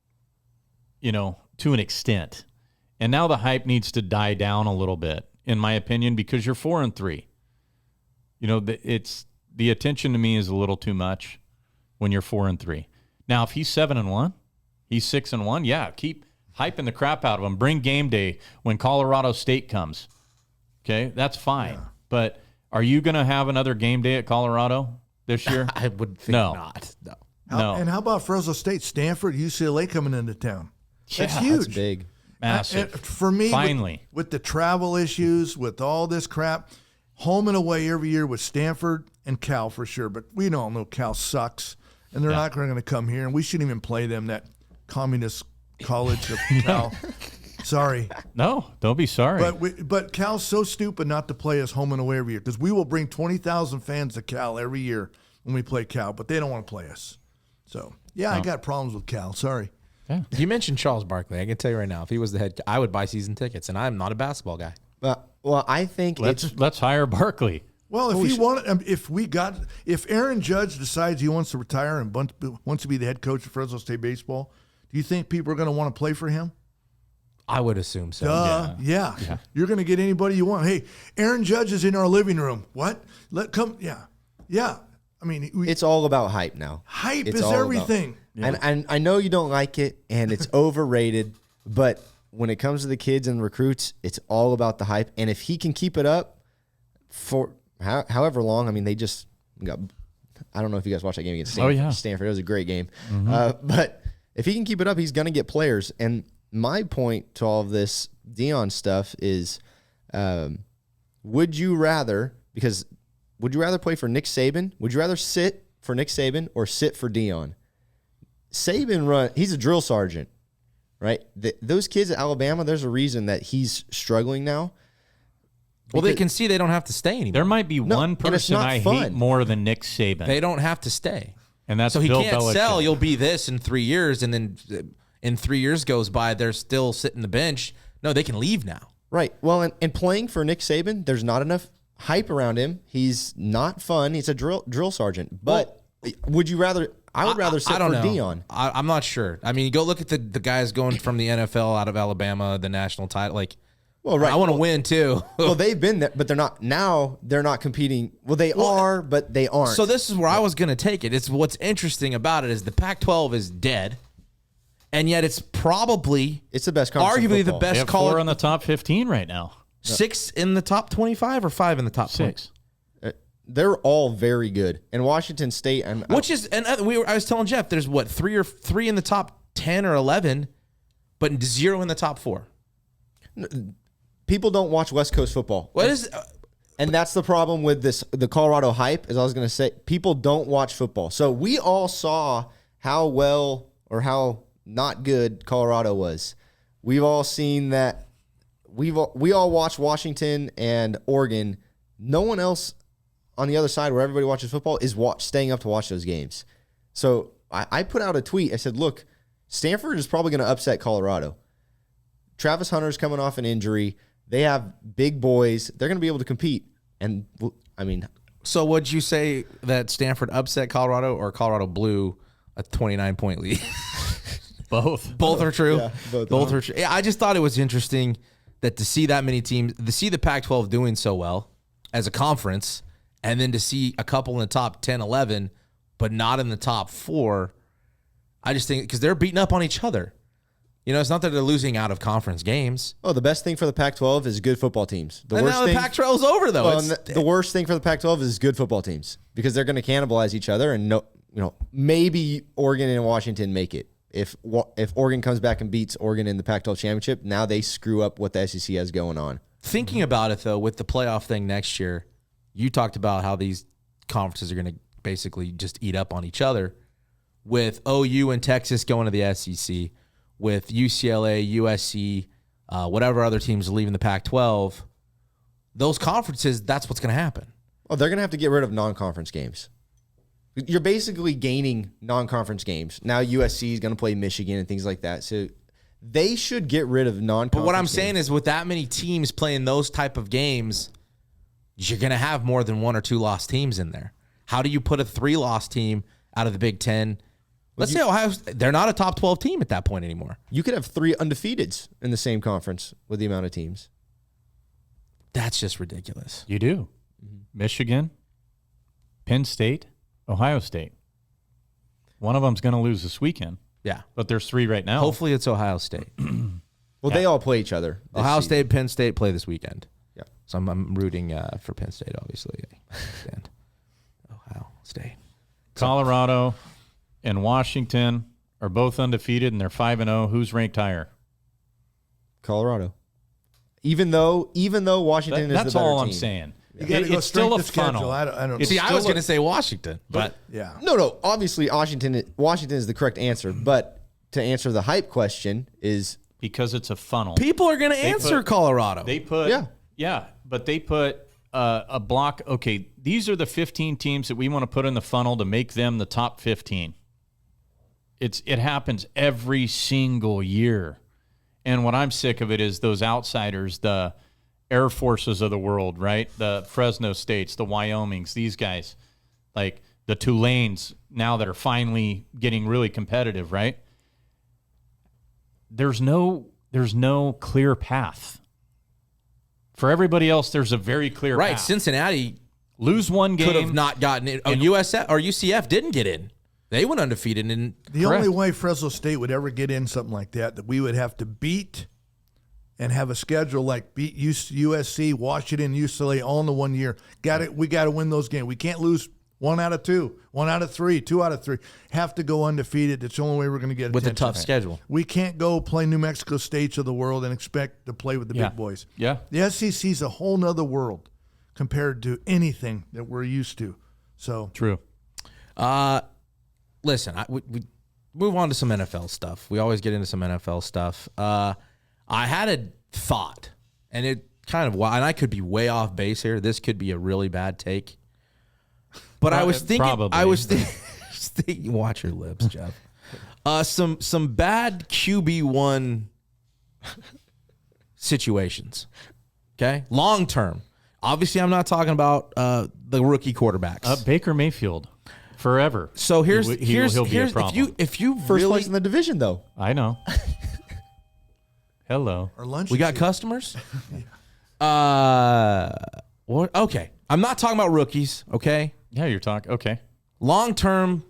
to an extent, and now the hype needs to die down a little bit, in my opinion, because you're 4-3. It's the attention to me is a little too much when you're 4-3. Now, if he's 7-1, he's 6-1. Yeah, keep hyping the crap out of him. Bring game day when Colorado State comes. Okay, that's fine, but. Are you going to have another game day at Colorado this year? I would think No. not. No. No. And how about Fresno State, Stanford, UCLA coming into town? That's Yeah, huge. that's big. Massive. And for me, Finally. with the travel issues, with all this crap, home and away every year with Stanford and Cal for sure. But we all know Cal sucks, and they're not going to come here, and we shouldn't even play them, that communist college of Cal. Sorry. No, don't be sorry. But Cal's so stupid not to play us home and away every year because we will bring 20,000 fans to Cal every year when we play Cal, but they don't want to play us. So, yeah, I got problems with Cal. Sorry. Yeah. You mentioned Charles Barkley. I can tell you right now, if he was the head, I would buy season tickets, and I'm not a basketball guy. Well, I think Let's hire Barkley. Well, if Aaron Judge decides he wants to retire and wants to be the head coach of Fresno State baseball, do you think people are going to want to play for him? I would assume so. Yeah. You're going to get anybody you want. Hey, Aaron Judge is in our living room. What? Yeah. I mean, it's all about hype now. Hype It's is all everything. And I know you don't like it, and it's overrated, but when it comes to the kids and recruits, it's all about the hype. And if he can keep it up for however long, I mean, they just got – I don't know if you guys watched that game against Stanford. Oh, yeah. Stanford. It was a great game. But if he can keep it up, he's going to get players. And my point to all of this Deion stuff is would you rather play for Nick Saban? Would you rather sit for Nick Saban or sit for Deion? Saban he's a drill sergeant, right? Those kids at Alabama, there's a reason that he's struggling now. Well, they can see they don't have to stay anymore. There might be one person I hate more than Nick Saban. They don't have to stay. And that's so he Bill can't Belichick. sell. You'll be this in 3 years, and then in 3 years goes by, they're still sitting the bench. No, they can leave now. Right. Well, and playing for Nick Saban, there's not enough hype around him. He's not fun. He's a drill sergeant. But would you rather? I would rather sit for Deion. I'm not sure. I mean, go look at the guys going from the NFL out of Alabama, the national title. Like, well, right. I want to win too. Well, they've been there, but they're not now. They're not competing. Well, they are, but they aren't. So this is where I was going to take it. It's what's interesting about it is the Pac-12 is dead, and yet it's probably the best conference in arguably the football. They best have college. 4 in the top 15 right now. 6 in the top 25 or 5 in the top 6. 20? They're all very good. And Washington State, I was telling Jeff, there's what 3 in the top 10 or 11, but 0 in the top 4. People don't watch West Coast football. What is? And that's the problem with the Colorado hype, as I was going to say. People don't watch football. So we all saw how well or how not good Colorado was. We've all seen that. We all watched Washington and Oregon. No one else on the other side where everybody watches football is staying up to watch those games. So I put out a tweet. I said, look, Stanford is probably going to upset Colorado. Travis Hunter's coming off an injury. They have big boys. They're going to be able to compete. And, I mean. So would you say that Stanford upset Colorado or Colorado blew a 29-point lead? Both. Both are true. Yeah, both are true. Yeah, I just thought it was interesting that to see that many teams, to see the Pac-12 doing so well as a conference, and then to see a couple in the top 10, 11, but not in the top 4, I just think because they're beating up on each other. You know, it's not that they're losing out of conference games. Oh, the best thing for the Pac-12 is good football teams. The Pac-12 is over, though. Well, the worst thing for the Pac-12 is good football teams because they're going to cannibalize each other, and maybe Oregon and Washington make it. If Oregon comes back and beats Oregon in the Pac-12 championship, now they screw up what the SEC has going on. Thinking about it, though, with the playoff thing next year, you talked about how these conferences are going to basically just eat up on each other. With OU and Texas going to the SEC, with UCLA, USC, whatever other teams are leaving the Pac-12, those conferences, that's what's going to happen. Oh, they're going to have to get rid of non-conference games. You're basically gaining non-conference games. Now USC is going to play Michigan and things like that. So they should get rid of non-conference But what I'm games. saying is with that many teams playing those type of games, you're going to have more than 1 or 2 lost teams in there. How do you put a 3-loss team out of the Big Ten? Let's say they're not a top 12 team at that point anymore. You could have 3 undefeateds in the same conference with the amount of teams. That's just ridiculous. You do. Michigan, Penn State, Ohio State. One of them's going to lose this weekend. Yeah. But there's 3 right now. Hopefully it's Ohio State. Well, they all play each other. Ohio State, Penn State play this weekend. Yeah. So I'm rooting for Penn State, obviously. I understand. Ohio State. Colorado and Washington are both undefeated, and they're 5-0. Who's ranked higher? Colorado. Even though Washington is the better That's all I'm team. saying. You got to go It's still a strength of schedule. funnel. I don't know. See, I was going to say Washington, but Yeah. No. Obviously, Washington is the correct answer. But to answer the hype question is because it's a funnel. People are going to answer Colorado. They put but they put a block. Okay, these are the 15 teams that we want to put in the funnel to make them the top 15. It happens every single year. And what I'm sick of it is those outsiders, the Air Forces of the world, right? The Fresno States, the Wyomings, these guys, like the Tulanes now that are finally getting really competitive, right? There's no clear path. For everybody else, there's a very clear path. Cincinnati lose one game. Could have not gotten in. USF or UCF didn't get in. They went undefeated. And the only way Fresno State would ever get in something like that we would have to beat and have a schedule like beat USC, Washington, UCLA all in the 1 year. We got to win those games. We can't lose 1 out of 2, 1 out of 3, 2 out of 3. Have to go undefeated. It's the only way we're going to get with attention. a tough schedule. We can't go play New Mexico States of the world and expect to play with the big boys. Yeah. The SEC's a whole nother world compared to anything that we're used to. So true. Listen, we move on to some NFL stuff. We always get into some NFL stuff. I had a thought, and it kind of, and I could be way off base here. This could be a really bad take. But I was thinking, watch your lips, Jeff. Some bad QB1 situations. Okay? Long term. Obviously, I'm not talking about the rookie quarterbacks. Baker Mayfield. Forever. So here's he'll be a problem. if you First really, place in the division, though. I know. Hello. our lunch. we got customers. What? Okay, I'm not talking about rookies. Okay, Yeah, you're talking. Okay. long term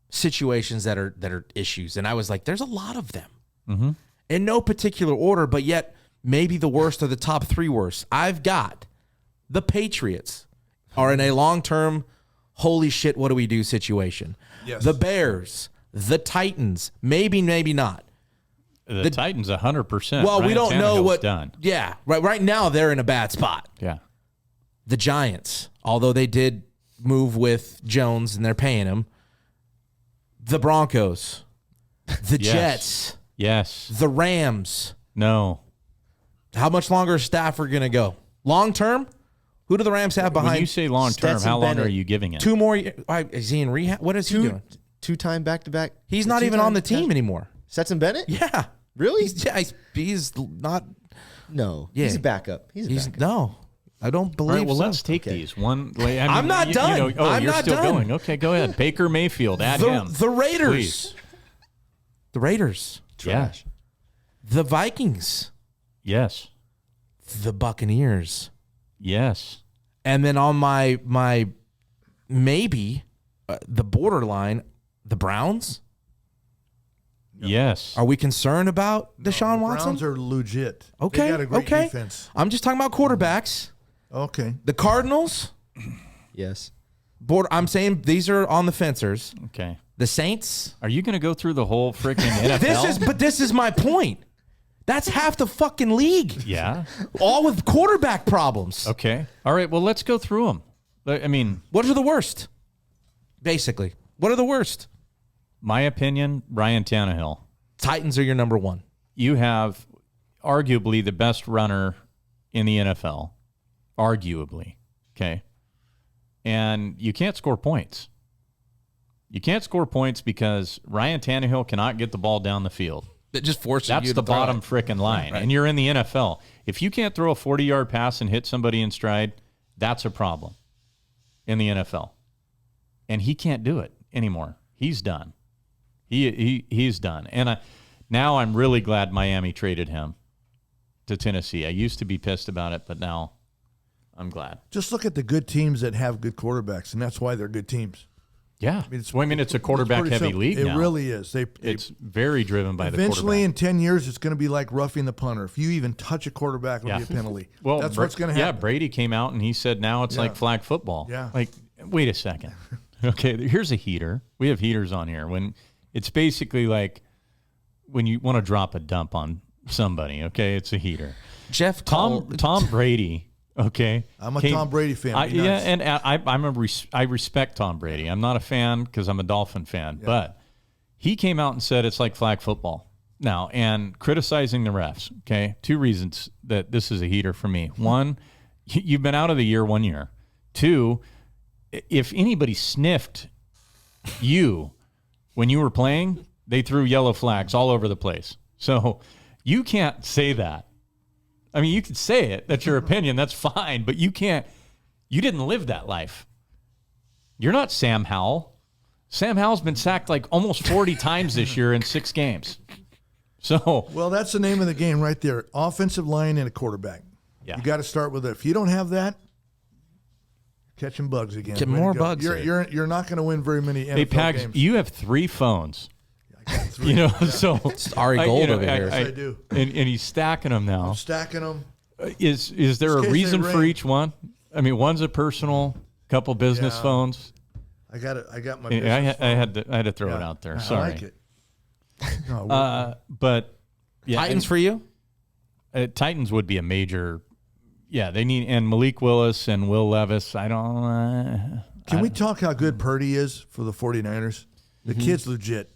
situations that are issues, and I was like, there's a lot of them in no particular order, but yet maybe the worst are the top 3 worst. I've got the Patriots are in a long term. Holy shit, what do we do situation. Yes. The Bears, the Titans, maybe not. The Titans 100%. Well, we Ryan don't know Tannehill's what. done. Yeah, right now they're in a bad spot. Yeah. The Giants, although they did move with Jones and they're paying him. The Broncos, the Jets, Yes. the Rams. No. How much longer is Stafford going to go? Long term? Who do the Rams have behind? When you say long term, Stetson how long Bennett. are you giving it? 2 more years? Is he in rehab? What is he doing? Two-time back-to-back. He's not even on the team anymore. Stetson Bennett? Yeah. Really? He's not. No. Yeah. He's a backup. He's a backup. No. I don't believe All right, well, so. let's take these one. I mean, I'm not done. I'm you're not still done. going. Okay, go ahead. Baker Mayfield, add him. The Raiders. Please. The Raiders. Trash. The Vikings. Yes. The Buccaneers. Yes. And then on my maybe the borderline, the Browns. Yes. Are we concerned about Deshaun The Watson? Browns are legit. Okay. They got a great defense. I'm just talking about quarterbacks. Okay. The Cardinals. Yes. I'm saying these are on the fencers. Okay. The Saints. Are you going to go through the whole freaking NFL? This is my point. That's half the fucking league. Yeah. All with quarterback problems. Okay. All right. Well, let's go through them. I mean, What are the worst? Basically, what are the worst? my opinion, Ryan Tannehill. Titans are your number 1. You have arguably the best runner in the NFL. Arguably. Okay. And you can't score points. You can't score points because Ryan Tannehill cannot get the ball down the field. That just forces you That's to the throw bottom it. frickin' line. Right. And you're in the NFL. If you can't throw a 40-yard pass and hit somebody in stride, that's a problem in the NFL. And he can't do it anymore. He's done. He's done. And now I'm really glad Miami traded him to Tennessee. I used to be pissed about it, but now I'm glad. Just look at the good teams that have good quarterbacks, and that's why they're good teams. Yeah. It's it's a pretty quarterback-heavy simple. league It now. really is. It's very driven by the eventually quarterback. in 10 years, it's going to be like roughing the punter. If you even touch a quarterback, it'll be a penalty. Well, that's what's going to happen. Yeah, Brady came out and he said now it's like flag football. Yeah. Like, wait a second. Okay, here's a heater. We have heaters on here. When it's basically like when you want to drop a dump on somebody, okay, it's a heater. Jeff Tom Brady, okay. I'm a Tom Brady fan. Be nice. And I respect Tom Brady. I'm not a fan because I'm a Dolphin fan, but he came out and said it's like flag football. now and criticizing the refs. Okay, 2 reasons that this is a heater for me. 1, you've been out of the year 1 year. 2, if anybody sniffed you when you were playing, they threw yellow flags all over the place. So you can't say that. I mean, you can say it. That's your opinion. That's fine. But you can't. You didn't live that life. You're not Sam Howell. Sam Howell's been sacked like almost 40 times this year in 6 games. So, well, that's the name of the game right there. Offensive line and a quarterback. Yeah. You got to start with it. If you don't have that, catching bugs again. Get Way to more go. bugs. You're not going to win very many NFL hey, Pags, games. you have 3 phones. I got 3. You know, so It's Ari Gold over here. Yes, I do. And he's stacking them now. I'm stacking them. Is there a case reason they for rain. each one? I mean, one's a personal, couple business Yeah. phones. I got it. I got my. I business had phone. to throw it Yeah. out there. I Sorry. like it. No, But yeah, Titans for you? Titans would be a major. Yeah, they need, and Malik Willis and Will Levis. I don't. can we talk how good Purdy is for the 49ers? The kid's legit.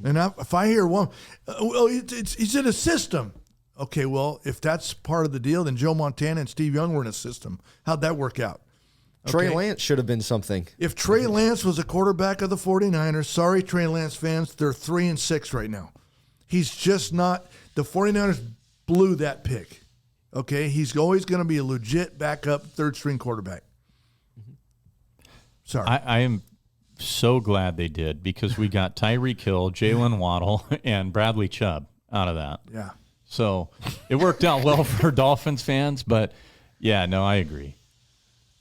And if I hear one, well, he's in a system. Okay, well, if that's part of the deal, then Joe Montana and Steve Young were in a system. How'd that work out? Trey Okay. Lance should have been something. If Trey Lance was a quarterback of the 49ers, sorry, Trey Lance fans, they're 3-6 right now. He's just not. The 49ers blew that pick. Okay, he's always going to be a legit backup third-string quarterback. Sorry. I am so glad they did, because we got Tyreek Hill, Jalen Waddle, and Bradley Chubb out of that. yeah. So it worked out well for Dolphins fans, but yeah, no, I agree.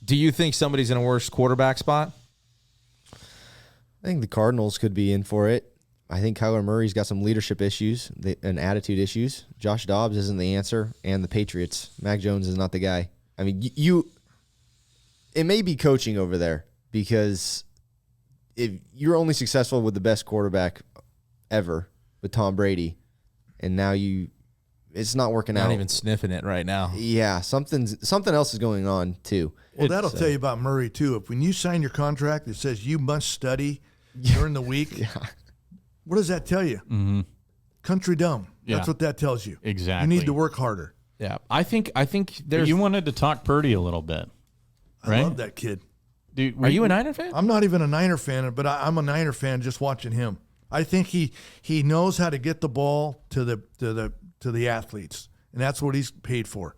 Do you think somebody's in a worse quarterback spot? I think the Cardinals could be in for it. I think Kyler Murray's got some leadership issues and attitude issues. Josh Dobbs isn't the answer, and the Patriots. Mac Jones is not the guy. I mean, it may be coaching over there, because if you're only successful with the best quarterback ever with Tom Brady, and now it's not working out. Not even sniffing it right now. Yeah, something else is going on too. Well, that'll tell you about Murray, too. If when you sign your contract, it says you must study during the week, what does that tell you? Mm-hmm. Country dumb. Yeah. That's what that tells you. Exactly. You need to work harder. Yeah, I think But there's. you wanted to talk Purdy a little bit, right? I love that kid. Dude, Are you a Niner fan? I'm not even a Niner fan, but I'm a Niner fan just watching him. I think he knows how to get the ball to the athletes, and that's what he's paid for.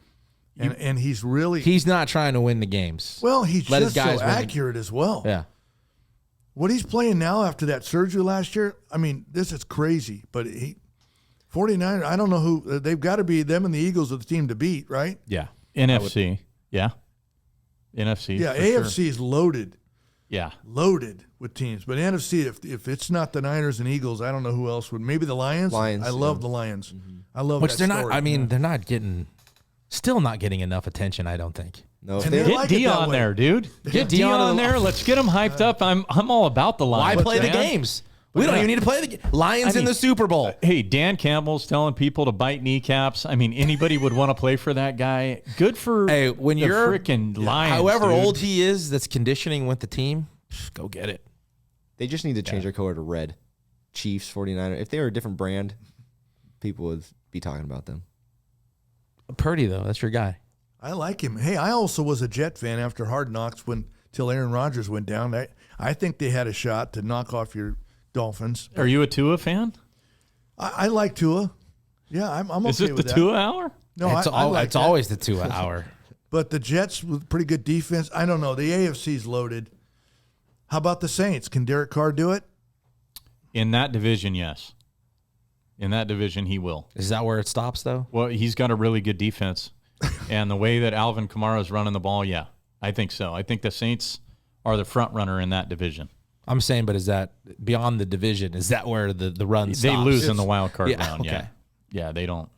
And he's really He's not trying to win the games. well. He's Let his just guys so win the- accurate as well. Yeah. What he's playing now after that surgery last year, I mean, this is crazy. But 49ers, I don't know who they've got to be. Them and the Eagles are the team to beat, right? Yeah. NFC? Yeah. NFC. Yeah, for AFC sure. is loaded Yeah. with teams. But NFC, if it's not the Niners and Eagles, I don't know who else would. Maybe the Lions. Lions, I love the Lions. I love Which that they're not. story. I mean, they're not getting. Still not getting enough attention. I don't think. No, if And they they Get like it that Dion way. there, dude. Get Dion Dion to the- there. Let's get him hyped up. I'm all about the Why Lions. play the man. games? We don't even need to play the game. Lions I in mean, the Super Bowl. Hey, Dan Campbell's telling people to bite kneecaps. I mean, anybody would want to play for that guy. Good for Hey, when the you're freaking Lions. however dude. old he is, that's conditioning with the team. Go get it. They just need to change their color to red. Chiefs, 49ers. If they were a different brand, people would be talking about them. Purdy though, that's your guy. I like him. Hey, I also was a Jet fan after Hard Knocks till Aaron Rodgers went down. I think they had a shot to knock off your Dolphins. Are you a Tua fan? I like Tua. Yeah, I'm okay Is it the with that. Tua hour? No, it's I like it's that. always the 2 hour. But the Jets with pretty good defense. I don't know. The AFC's loaded. How about the Saints? Can Derek Carr do it? In that division, yes. In that division, he will. Is that where it stops though? Well, he's got a really good defense. And the way that Alvin Kamara is running the ball, yeah, I think so. I think the Saints are the front runner in that division. I'm saying, but is that beyond the division? Is that where the run stops? They lose in the wild card Yeah, round, okay. yeah. Yeah, they don't.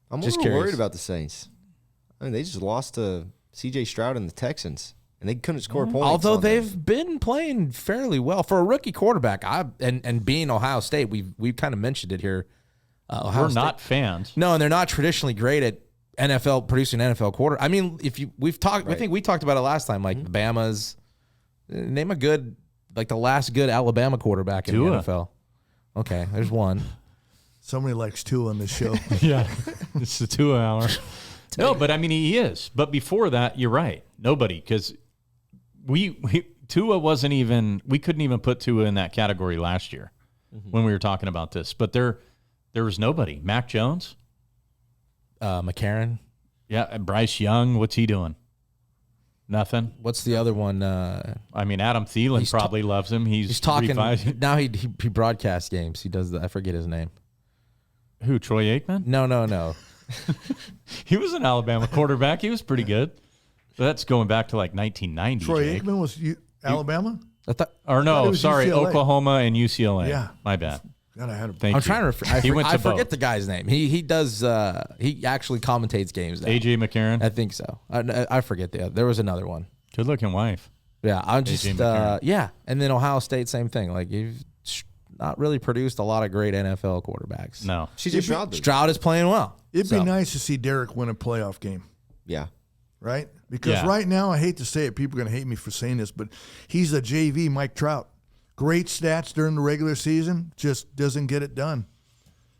I'm Just a little worried curious. about the Saints. I mean, they just lost to C.J. Stroud and the Texans, and they couldn't score points. Although on them. they've been playing fairly well for a rookie quarterback, and being Ohio State, we've kind of mentioned it here. Ohio We're State- not fans. No, and they're not traditionally great at producing NFL quarter. I mean, we've talked, I think we talked about it last time. Like the Bama's, name a good, like the last good Alabama quarterback in Tua. the NFL. Okay, there's one. Somebody likes Tua on this show. Yeah, it's the 2 hour. No, but I mean he is. But before that, you're right. Nobody, because Tua wasn't even. We couldn't even put Tua in that category last year when we were talking about this. But there was nobody. Mac Jones, McCarron. yeah, Bryce Young. What's he doing? Nothing. What's the other one? I mean, Adam Thielen probably loves him. He's talking revising. now. He broadcasts games. He does. I forget his name. Who? Troy Aikman? No. He was an Alabama quarterback. He was pretty good. But that's going back to like 1990. Troy Jake. Aikman was Alabama? I thought. Or it no, was sorry, UCLA. Oklahoma and UCLA. Yeah. My bad. God, I had a Thank I'm you. trying to. He went to I forget both. the guy's name. He does. He actually commentates games. Now. AJ McCarron. I think so. I forget the other. There was another one. Good looking wife. Yeah, I'm just. McCarron. Yeah, and then Ohio State, same thing. Like you've not really produced a lot of great NFL quarterbacks. No. CJ Stroud. Stroud is playing well. It'd So, be nice to see Derek win a playoff game, Yeah. right? Because Yeah. right now, I hate to say it, people are going to hate me for saying this, but he's a JV Mike Trout. Great stats during the regular season, just doesn't get it done.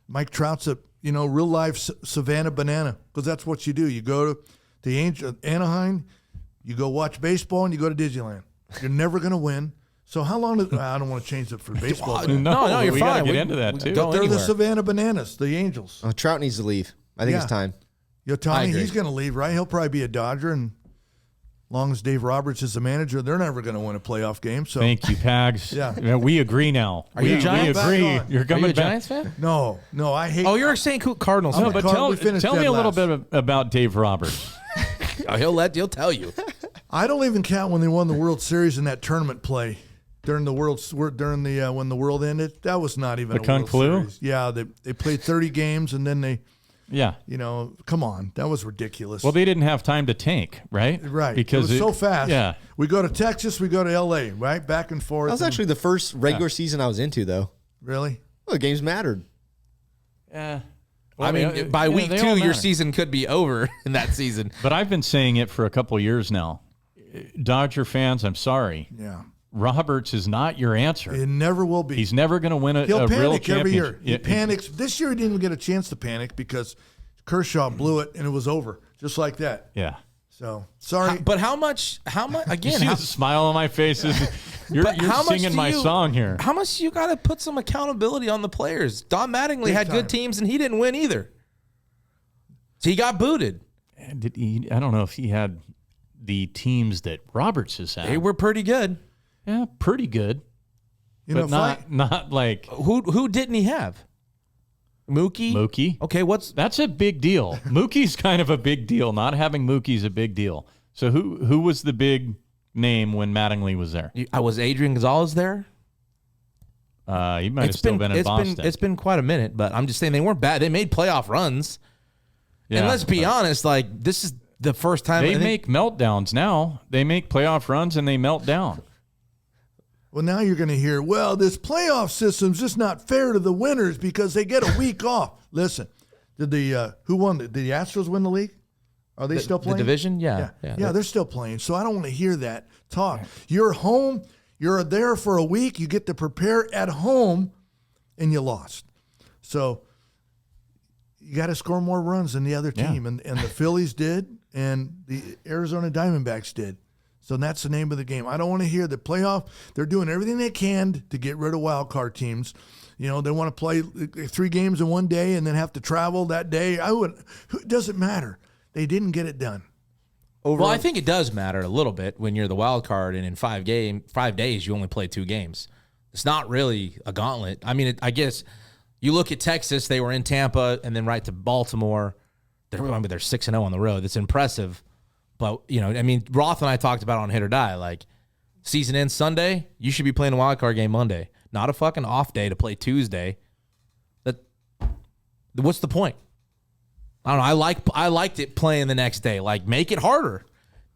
Mike Trout's a real life Savannah banana, because that's what you do. You go to the Anaheim, you go watch baseball, and you go to Disneyland. You're never going to win. So how long? I don't want to change it for baseball. but No, you're we gotta fine. get We- into that we too. go they're the anywhere. Savannah Bananas, the Angels. Trout needs to leave. I think Yeah. it's time. Yo, I Tommy, agree. he's going to leave, right? He'll probably be a Dodger, and long as Dave Roberts is the manager, they're never going to win a playoff game. So Thank you, Pags. Yeah. We agree now. you a we Giants? agree. Back on. You're Are coming you a back. Giants fan? no, I hate. Oh, you're a St. Cardinals No, fan. but Card- we finished tell me dead a little last. bit about Dave Roberts. Oh, he'll tell you. I don't even count when they won the World Series in that tournament play during the when the world ended. That was not even The a Kung World Flu? Series. Yeah, they played 30 games and then they, Yeah. come on, that was ridiculous. Well, they didn't have time to tank, right? right, Because it was so fast. Yeah. we go to Texas, we go to LA, right, back and forth. That was and- actually the first regular season I was into, though. really. Well, the games mattered. Yeah. I mean, by week 2, your season could be over in that season. But I've been saying it for a couple of years now. Dodger fans, I'm sorry. Yeah, Roberts is not your answer. it never will be. He's never going to win He'll a real panic every year. championship. He panics. This year he didn't even get a chance to panic because Kershaw blew it and it was over just like that. Yeah. So sorry. But how much? You Again, see how, the smile on my face? You're but how much singing do my you- song here. How much you got to put some accountability on the players? Don Mattingly Big had time. good teams and he didn't win either. So he got booted. I don't know if he had the teams that Roberts has had. They were pretty good. Yeah, pretty good, but if I- not like Who didn't he have? Mookie. Mookie. Okay, That's a big deal. Mookie's kind of a big deal. Not having Mookie's a big deal. So who was the big name when Mattingly was there? was Adrian Gonzalez there? He might have still been in Boston. It's been quite a minute, but I'm just saying they weren't bad. They made playoff runs. Yeah, And let's be but honest, like this is the first time They I think- make meltdowns now. They make playoff runs and they melt down. Well, now you're going to hear, well, this playoff system's just not fair to the winners because they get a week off. Listen, did who won? Did the Astros win the league? Are they still the playing? division. Yeah. Yeah, they're still playing. So I don't want to hear that talk. You're home. You're there for a week. You get to prepare at home, and you lost. So you got to score more runs than the other team, and the Phillies did, and the Arizona Diamondbacks did. So that's the name of the game. I don't want to hear the playoff. They're doing everything they can to get rid of wild card teams. They want to play 3 games in one day and then have to travel that day. It doesn't matter. They didn't get it done. Well, I think it does matter a little bit when you're the wild card and in 5 days you only play 2 games. It's not really a gauntlet. I mean, I guess you look at Texas, they were in Tampa and then right to Baltimore. They're 6-0 on the road. That's impressive. But, Roth and I talked about it on Hit or Die. Like, season ends Sunday, you should be playing a wild card game Monday. Not a fucking off day to play Tuesday. What's the point? I don't know. I liked it playing the next day. Like, make it harder.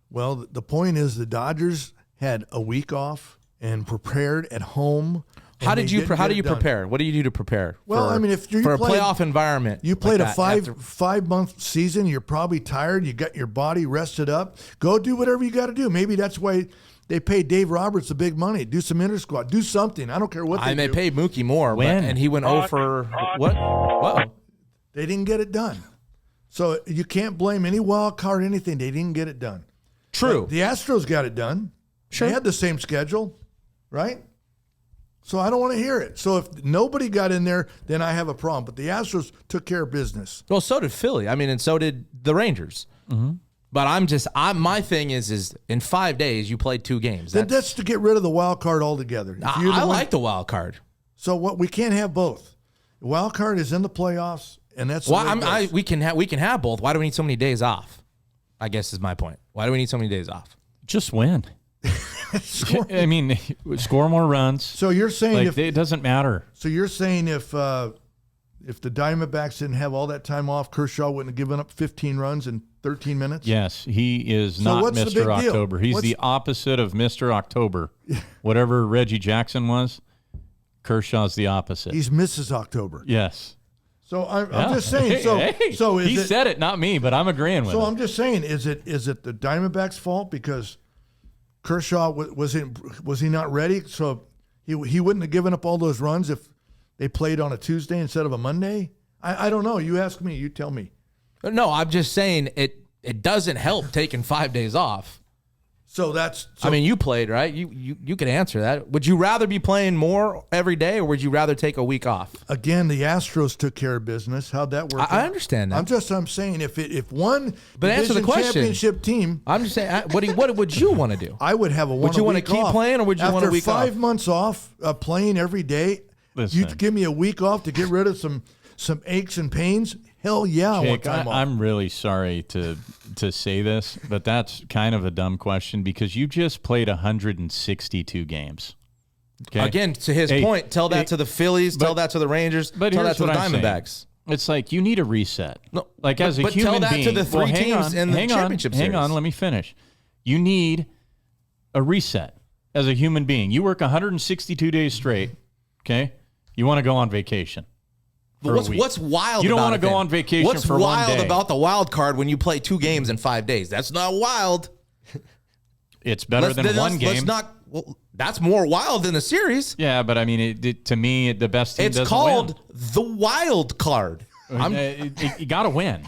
Well, the point is the Dodgers had a week off and prepared at home. How do you prepare? What do you do to prepare? Well, if you for a played- playoff environment, You played like a that, five-month season. You're probably tired. You got your body rested up. Go do whatever you got to do. Maybe that's why They paid Dave Roberts the big money. Do some inter squad. Do something. I don't care what they They do. paid Mookie more, and he went over. What? Whoa. They didn't get it done. So you can't blame any wild card, anything. They didn't get it done. True. But the Astros got it done. Sure. They had the same schedule, right? So I don't want to hear it. So if nobody got in there, then I have a problem. But the Astros took care of business. Well, so did Philly. I mean, and so did the Rangers. But my thing is in 5 days you played 2 games. Then that's to get rid of the wild card altogether. If you're the I one- like the wild card. So what we can't have both. The wild card is in the playoffs, and that's the way it goes. We can have both. Why do we need so many days off? I guess is my point. Why do we need so many days off? Just win. I mean, score more runs. So you're saying It doesn't matter. So you're saying if the Diamondbacks didn't have all that time off, Kershaw wouldn't have given up 15 runs in 13 minutes? Yes, he is So not what's the big Mr. deal? October. He's the opposite of Mr. October. Whatever Reggie Jackson was, Kershaw's the opposite. He's Mrs. October. Yes. So I'm just saying. So is he it? said it, not me, but I'm agreeing with So him. I'm just saying, is it the Diamondbacks' fault because Kershaw was he not ready? So he wouldn't have given up all those runs if they played on a Tuesday instead of a Monday. I don't know. You ask me. You tell me. No, I'm just saying it doesn't help taking 5 days off. So that's. I mean, you played, right? You can answer that. Would you rather be playing more every day, or would you rather take a week off? Again, the Astros took care of business. How'd that work? I understand that. I'm saying if one But answer the division question. championship team, I'm just saying, what would you want to do? I would have a one. Would you want wanna to keep playing, or would you want a week After off? 5 months off playing every day, Listen. you'd give me a week off to get rid of some aches and pains? Hell yeah, I want Jake, time off. I'm really sorry to say this, but that's kind of a dumb question because you just played 162 games. Okay? Again, to his point, tell that to the Phillies, tell that to the Rangers, but tell that here's to the what I'm saying. Diamondbacks. It's like you need a reset. No, like as a but human tell that being, to the three hang teams on, in the hang championship on, Hang series. on, let me finish. You need a reset as a human being. You work 162 days straight. Okay, you want to go on vacation. for a week. What's wild? You don't about want to it go then? on vacation What's for 1 wild day. about the wild card when you play 2 games in 5 days? That's not wild. It's better than one game. Let's not. Well, that's more wild than the series. Yeah, but I mean, to me, the best team It's doesn't called win. the wild card. You got to win.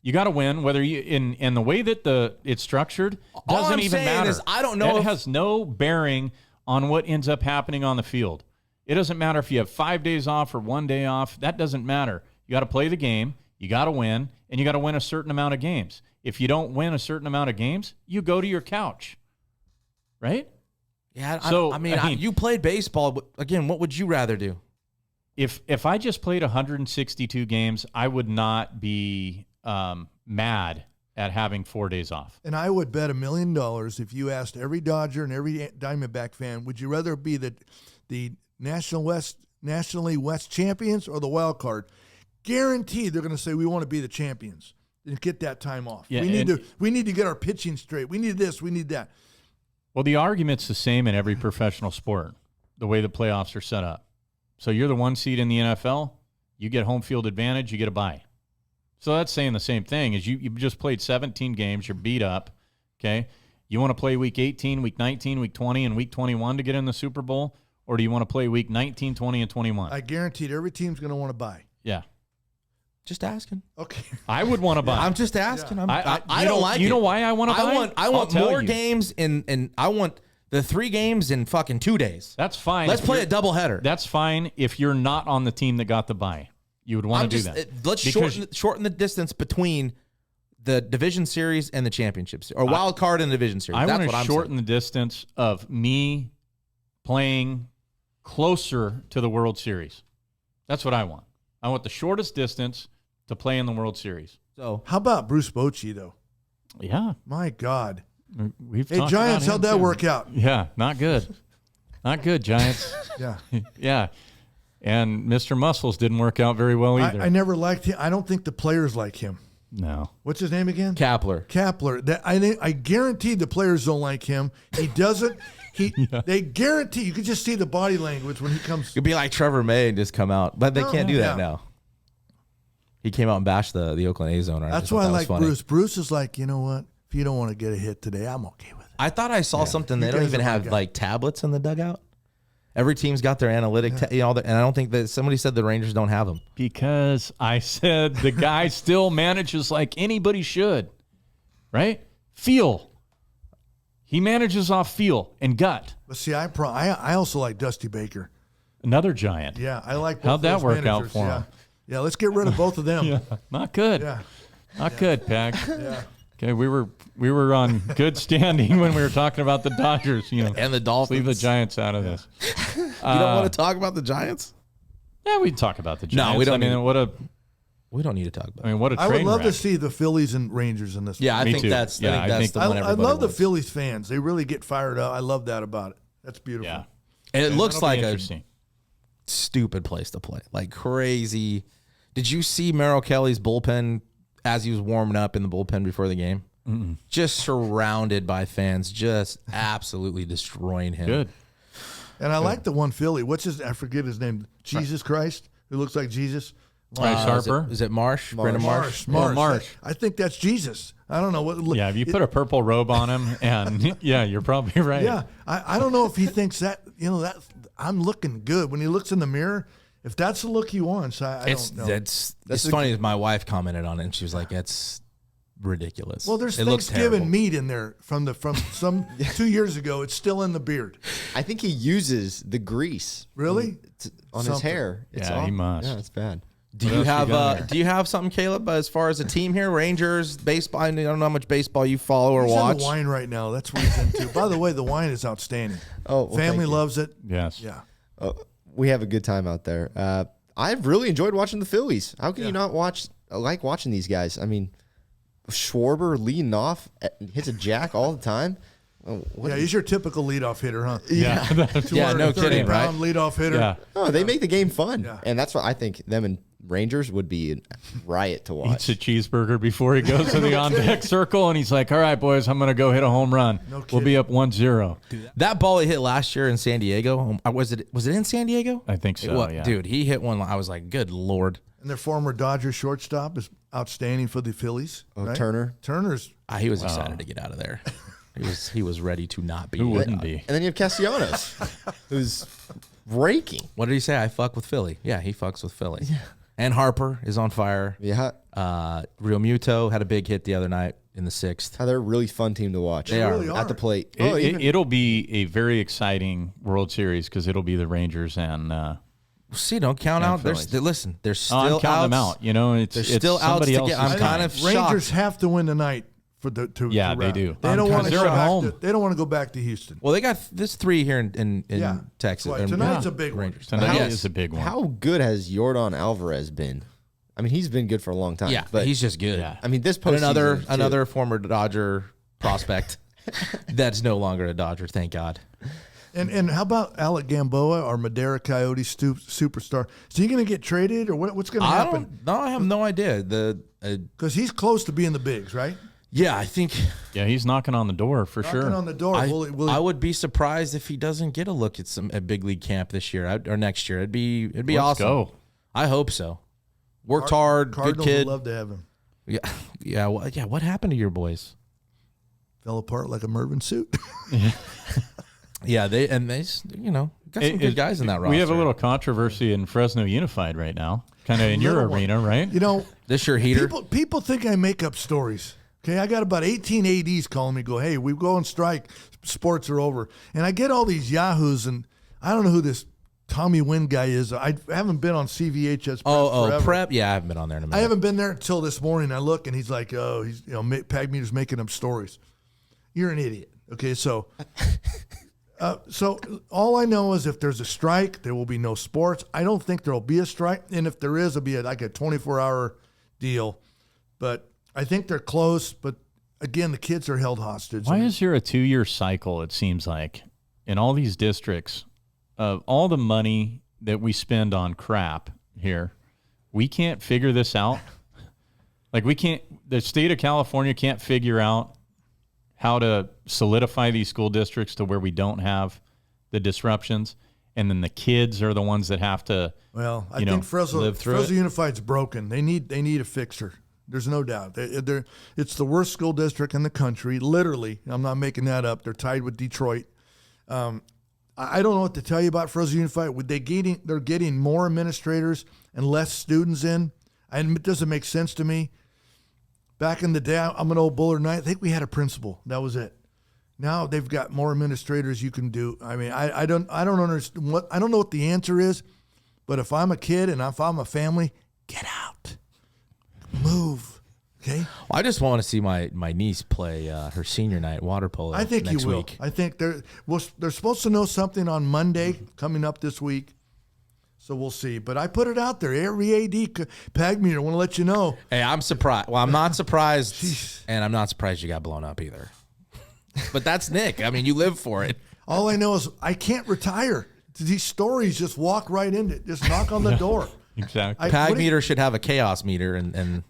You got to win. Whether you in the way that it's structured All doesn't I'm even saying matter. is I don't know It if- has no bearing on what ends up happening on the field. It doesn't matter if you have 5 days off or 1 day off. That doesn't matter. You got to play the game. You got to win, and you got to win a certain amount of games. If you don't win a certain amount of games, you go to your couch. Right? Yeah. So, I mean, I mean- you played baseball. But again, what would you rather do? If I just played 162 games, I would not be mad at having 4 days off. And I would bet $1 million if you asked every Dodger and every Diamondback fan, would you rather be the Nationally West champions or the wild card? Guaranteed they're going to say we want to be the champions and get that time off. Yeah, we need to get our pitching straight. We need this, we need that. Well, the argument's the same in every professional sport, the way the playoffs are set up. So you're the 1 seed in the NFL, you get home field advantage, you get a bye. So that's saying the same thing as you just played 17 games, you're beat up, okay? You want to play week 18, week 19, week 20, and week 21 to get in the Super Bowl, or do you want to play week 19, 20, and 21? I guaranteed every team's going to want to buy. Yeah. Just asking. Okay. I would want to buy. I'm just asking. I I don't like it. You know why I want to buy? I want I'll tell more you. games in I want the 3 games in fucking 2 days. That's fine. Let's if play you're- a doubleheader. That's fine if you're not on the team that got the bye. You would want to do that. Let's Because- shorten the distance between the division series and the championship series, or wild card and the division series. I That's want what to I'm shorten saying. the distance of me playing closer to the World Series. That's what I want. I want the shortest distance to play in the World Series. So How about Bruce Bochy, though? Yeah. My God. We've Hey, talked Giants, about how'd him that too. work out? Yeah, not good. Not good, Giants. Yeah. Yeah. And Mr. Muscles didn't work out very well either. I never liked him. I don't think the players like him. No. What's his name again? Kapler. Kapler. I guarantee the players don't like him. He doesn't. They guarantee. You can just see the body language when he comes. It'd be like Trevor May and just come out, but they No, can't do that yeah. now. He came out and bashed the Oakland A's owner. That's why I like Bruce. Bruce is like, you know what? if you don't want to get a hit today, I'm okay with it. I thought I saw something. They You don't guys even are my have guy. like tablets in the dugout. Every team's got their analytic, and I don't think that somebody said the Rangers don't have them. Because I said the guy still manages like anybody should, right? Feel. He manages off feel and gut. But see, I also like Dusty Baker. Another giant. Yeah, I like both How'd of that those work out managers. for yeah. him? Yeah, let's get rid of both of them. Yeah, not good. Yeah. Not good, Pag. Yeah. Okay, we were on good standing when we were talking about the Dodgers, And the Dolphins. Leave the Giants out of this. You don't want to talk about the Giants? Yeah, we can talk about the Giants. No, we don't I mean, need- We don't need to talk about it. what a I train would love wreck. to see the Phillies and Rangers in this. Yeah, I Me think too. that's Yeah, I think the I one everybody love the wants. Phillies fans. They really get fired up. I love that about it. That's beautiful. Yeah. And it looks That'll be like a interesting. stupid place to play. Like crazy. Did you see Merrill Kelly's bullpen as he was warming up in the bullpen before the game? Just surrounded by fans, just absolutely destroying him. Good. And I like the one Philly. I forget his name. Jesus Christ, who looks like Jesus. Bryce Harper. Is it Marsh? Brendan Marsh? Marsh. I think that's Jesus. I don't know what. Yeah, if you put a purple robe on him, and yeah, you're probably right. Yeah, I don't know if he thinks that that I'm looking good when he looks in the mirror. If that's the look he wants, I don't know. It's funny as my wife commented on it, and she was like, "It's ridiculous." Well, there's it looks Thanksgiving terrible. meat in there from some 2 years ago. It's still in the beard. I think he uses the grease Really? on his Something. hair. It's Yeah, he must. Yeah, it's bad. Do What you else you have got there? do you have something, Caleb, as far as a team here? Rangers, baseball. I don't know how much baseball you follow or He's watch. into wine right now. That's what he's into. By the way, the wine is outstanding. Oh, well, Family thank you. loves it. Yes. Yeah. We have a good time out there. I've really enjoyed watching the Phillies. How can you not like watching these guys? I mean, Schwarber leading off, hits a jack all the time. Yeah, he's your typical leadoff hitter, huh? Yeah. Yeah, no kidding, right? 230-pound leadoff hitter. Yeah. Oh, they make the game fun, Yeah. and that's what I think. Them and Rangers would be a riot to watch. Eats a cheeseburger before he goes to the on-deck circle, and he's like, all right, boys, I'm going to go hit a home run. We'll be up 1-0. That ball he hit last year in San Diego, was it in San Diego? I think so, Well, yeah. Dude, he hit one. I was like, good Lord. And their former Dodgers shortstop is outstanding for the Phillies. Oh, right? Turner. Turner's He was excited to get out of there. He was ready to not be. Who wouldn't be? And then you have Castellanos, who's raking. What did he say? I fuck with Philly. Yeah, he fucks with Philly. Yeah. And Harper is on fire. Yeah, Real Muto had a big hit the other night in the 6th. they're a really fun team to watch. They are. really at the plate. It'll be a very exciting World Series because it'll be the Rangers and See, don't count out. Phillies. Listen, there's still I'm counting them outs. out. You know, it's There's it's still outs somebody to else's get. I'm time. kind of Rangers shocked. have to win tonight for the to Yeah, to they wrap. do. They don't want to They're go at back. home. They don't want to go back to Houston. Well, they got this 3 here in Yeah. Texas. Right. and- Tonight's yeah. a big one. Rangers. Tonight Yes. is a big one. How good has Jordan Alvarez been? I mean, he's been good for a long time. Yeah, but he's just good. Yeah. I mean, this And postseason another former Dodger prospect that's no longer a Dodger. Thank God. And how about Alec Gamboa or Madera Coyote superstar? Is he going to get traded or what's going to I happen? don't. No, I have no idea. Because he's close to being the bigs, right? Yeah, I think Yeah, he's knocking on the door for Knocking sure. on the door. I, Will he- I would be surprised if he doesn't get a look at a big league camp this year or next year. It'd be Let's awesome. go. I hope so. Worked hard, Cardinals good kid. would love to have him. Yeah. What happened to your boys? Fell apart like a Mervin suit. Yeah, they got some good guys in that roster. We have a little controversy in Fresno Unified right now, kind of in your Little one. arena, right? You know, This your heater? people think I make up stories. Okay, I got about 18 ADs calling me, go, hey, we go on strike, sports are over. And I get all these yahoos, and I don't know who this Tommy Wynn guy is. I haven't been on CVHS Prep forever. Prep. Yeah, I haven't been on there in a minute. I haven't been there until this morning. I look, and he's like, Pag Meter's making up stories. You're an idiot. Okay, so all I know is if there's a strike, there will be no sports. I don't think there will be a strike, and if there is, it'll be like a 24-hour deal. But I think they're close. But again, the kids are held hostage. Why is there a 2-year cycle, it seems like, in all these districts of all the money that we spend on crap here? We can't figure this out. Like the state of California can't figure out how to solidify these school districts to where we don't have the disruptions. And then the kids are the ones that have to, Well, I you know, think Fresno live through it. Unified's broken. They need a fixer. There's no doubt. It's the worst school district in the country, literally. I'm not making that up. They're tied with Detroit. I don't know what to tell you about Fresno Unified. They're getting more administrators and less students in, and it doesn't make sense to me. Back in the day, I'm an old Bullard Knight. I think we had a principal. That was it. Now they've got more administrators you can do. I mean, I don't understand I don't know what the answer is, but if I'm a kid and if I'm a family, get out, move. Okay. I just want to see my niece play her senior night water polo. I think next you will. week. I think they're supposed to know something on Monday coming up this week. So we'll see. But I put it out there. Every AD PAG meter, I want to let you know. Hey, I'm surprised. Well, I'm not surprised, and I'm not surprised you got blown up either. But that's Nick. I mean, you live for it. All I know is I can't retire. These stories just walk right into it. Just knock on the door. Exactly. PAG meter should have a chaos meter, and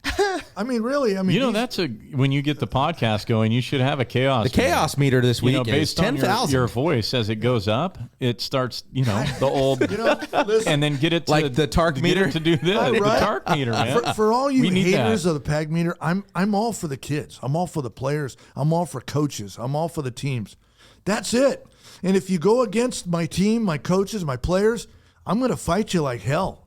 I mean, really. I mean, you know, that's when you get the podcast going, you should have a chaos. the chaos meter this week is based on 10,000. your voice as it goes up, it starts, the old, listen, and then get it to Like the TARC get meter? it to do this, Right. the TARC meter, man. for all you We need haters that. of the PAG meter, I'm all for the kids. I'm all for the players. I'm all for coaches. I'm all for the teams. That's it. And if you go against my team, my coaches, my players, I'm going to fight you like hell.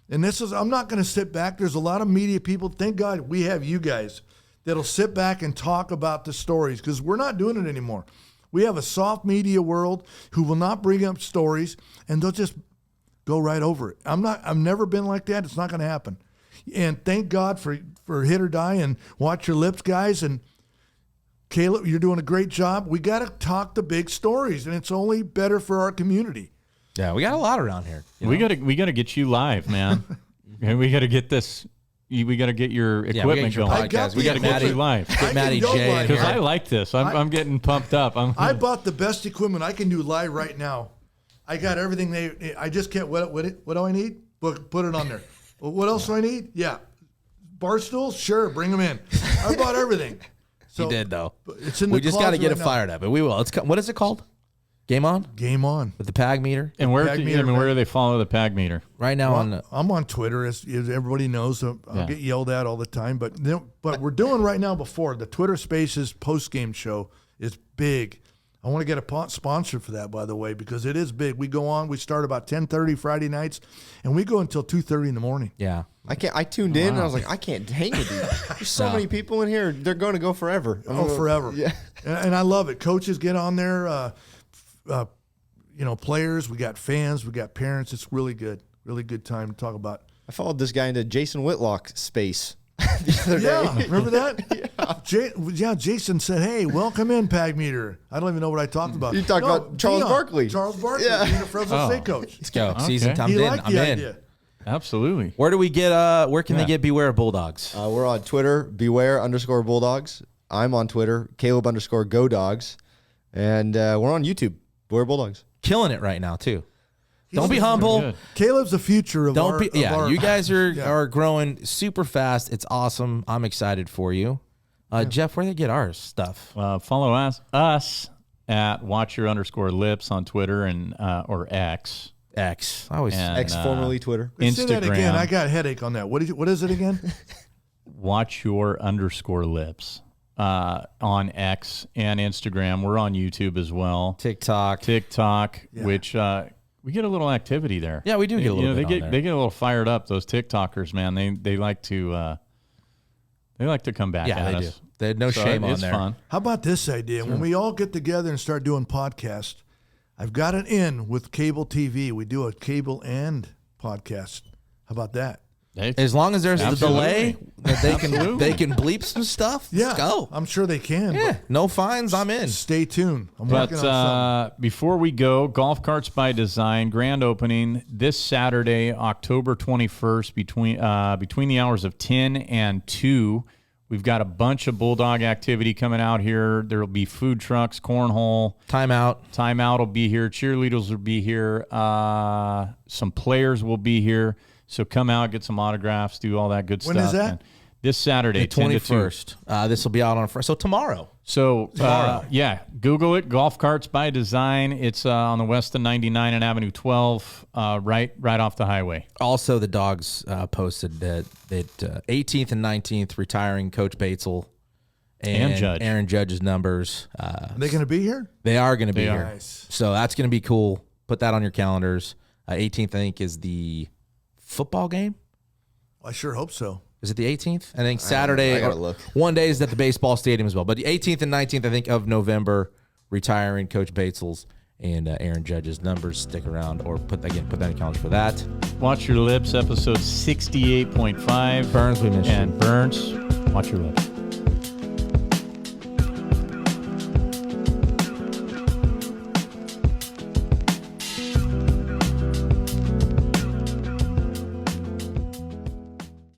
And I'm not going to sit back. There's a lot of media people. Thank God we have you guys that'll sit back and talk about the stories, because we're not doing it anymore. We have a soft media world who will not bring up stories, and they'll just go right over it. I've never been like that. It's not going to happen. And thank God for Hit or Die and Watch Your Lips, guys. And Caleb, you're doing a great job. We got to talk the big stories, and it's only better for our community. Yeah, we got a lot around here. We gotta get you live, man. And we gotta get this. We gotta get your Yeah, we gotta equipment get your going. I got podcast. the We got to Get you live. I get can Matty go J live. in Because here. I like this. I'm getting pumped up. I bought the best equipment I can do live right now. I got everything I just can't. What do I need? Put it on there. Well, what else do I need? Yeah. Bar stools? Sure, bring them in. I bought everything. So You did, though. It's in the We just got to closet get right it now. fired up, but we will. What is it called? Game on Game on. with the PAG meter and where PAG do, meter, where do they follow the PAG meter? right now on. I'm on Twitter, as everybody knows. So I'll Yeah. get yelled at all the time. But we're doing right now before the Twitter Spaces post-game show is big. I want to get a sponsor for that, by the way, because it is big. We go on. We start about 10:30 Friday nights, and we go until 2:30 in the morning. Yeah. I tuned in and I was like, I can't hang with these. There's so many people in here. They're going to go forever. Forever. Yeah. And I love it. Coaches get on there. Players. We got fans. We got parents. It's really good. Really good time to talk about. I followed this guy into Jason Whitlock's space the other day. Yeah, remember that? Jason said, "Hey, welcome in, PAG meter." I don't even know what I talked about. You talked about Charles Dion. Barkley. Charles Barkley, Yeah. being a Fresno State coach. Let's go. Okay. Season time's He in. liked I'm the in. idea. Absolutely. Where do we get? Where can they get Beware Bulldogs? We're on Twitter, beware_Bulldogs. I'm on Twitter, Caleb_Go Dogs. And we're on YouTube, Beware Bulldogs. Killing it right now too. Don't be humble. good. Caleb's the future of Don't our. be. of Yeah, our- you guys are growing super fast. It's awesome. I'm excited for you. Jeff, where do they get our stuff? Follow us at watcher_lips on Twitter and or X. X. I always. And, Ex formerly Twitter. Say that again. Instagram. I got a headache on that. What is it again? watch_lips on X and Instagram. We're on YouTube as well. TikTok. Which we get a little activity there. Yeah, we do get a little bit they on get there. they get a little fired up. Those TikTokers, man. They like to come back Yeah, at they us. do. There's no So shame on it's there. fun. How about this idea? When we all get together and start doing podcasts, I've got it in with cable TV. We do a cable and podcast. How about that? As long as there's the delay that they can bleep some stuff. Yeah, Let's go. I'm sure they can. Yeah, no fines. I'm in. But stay tuned. I'm But working on something. before we go, Golf Carts by Design grand opening this Saturday, October 21st, between the hours of 10 and 2. We've got a bunch of Bulldog activity coming out here. There will be food trucks, cornhole. Timeout will be here. Cheerleaders will be here. Some players will be here. So come out, get some autographs, do all that good When stuff. is that? And This Saturday, The 10 to 2. 21st. This will be out on Friday. So tomorrow. So, yeah, Google it. Golf Carts by Design. It's on the west of 99 and Avenue 12, right off the highway. Also, the Dogs posted that 18th and 19th, retiring Coach Batesel and Judge. Aaron Judge's numbers. Are they going to be here? They are going to be They here. are. Nice. So that's going to be cool. Put that on your calendars. 18th, I think, is the football game. I sure hope so. Is it the 18th? I think Saturday. I gotta look. One day is at the baseball stadium as well. But the 18th and 19th, I think, of November, retiring Coach Batesel's and Aaron Judge's numbers. Stick around or put that in your calendar for that. Watch Your Lips, episode 68.5. Burns, we mentioned. And Burns, Watch Your Lips.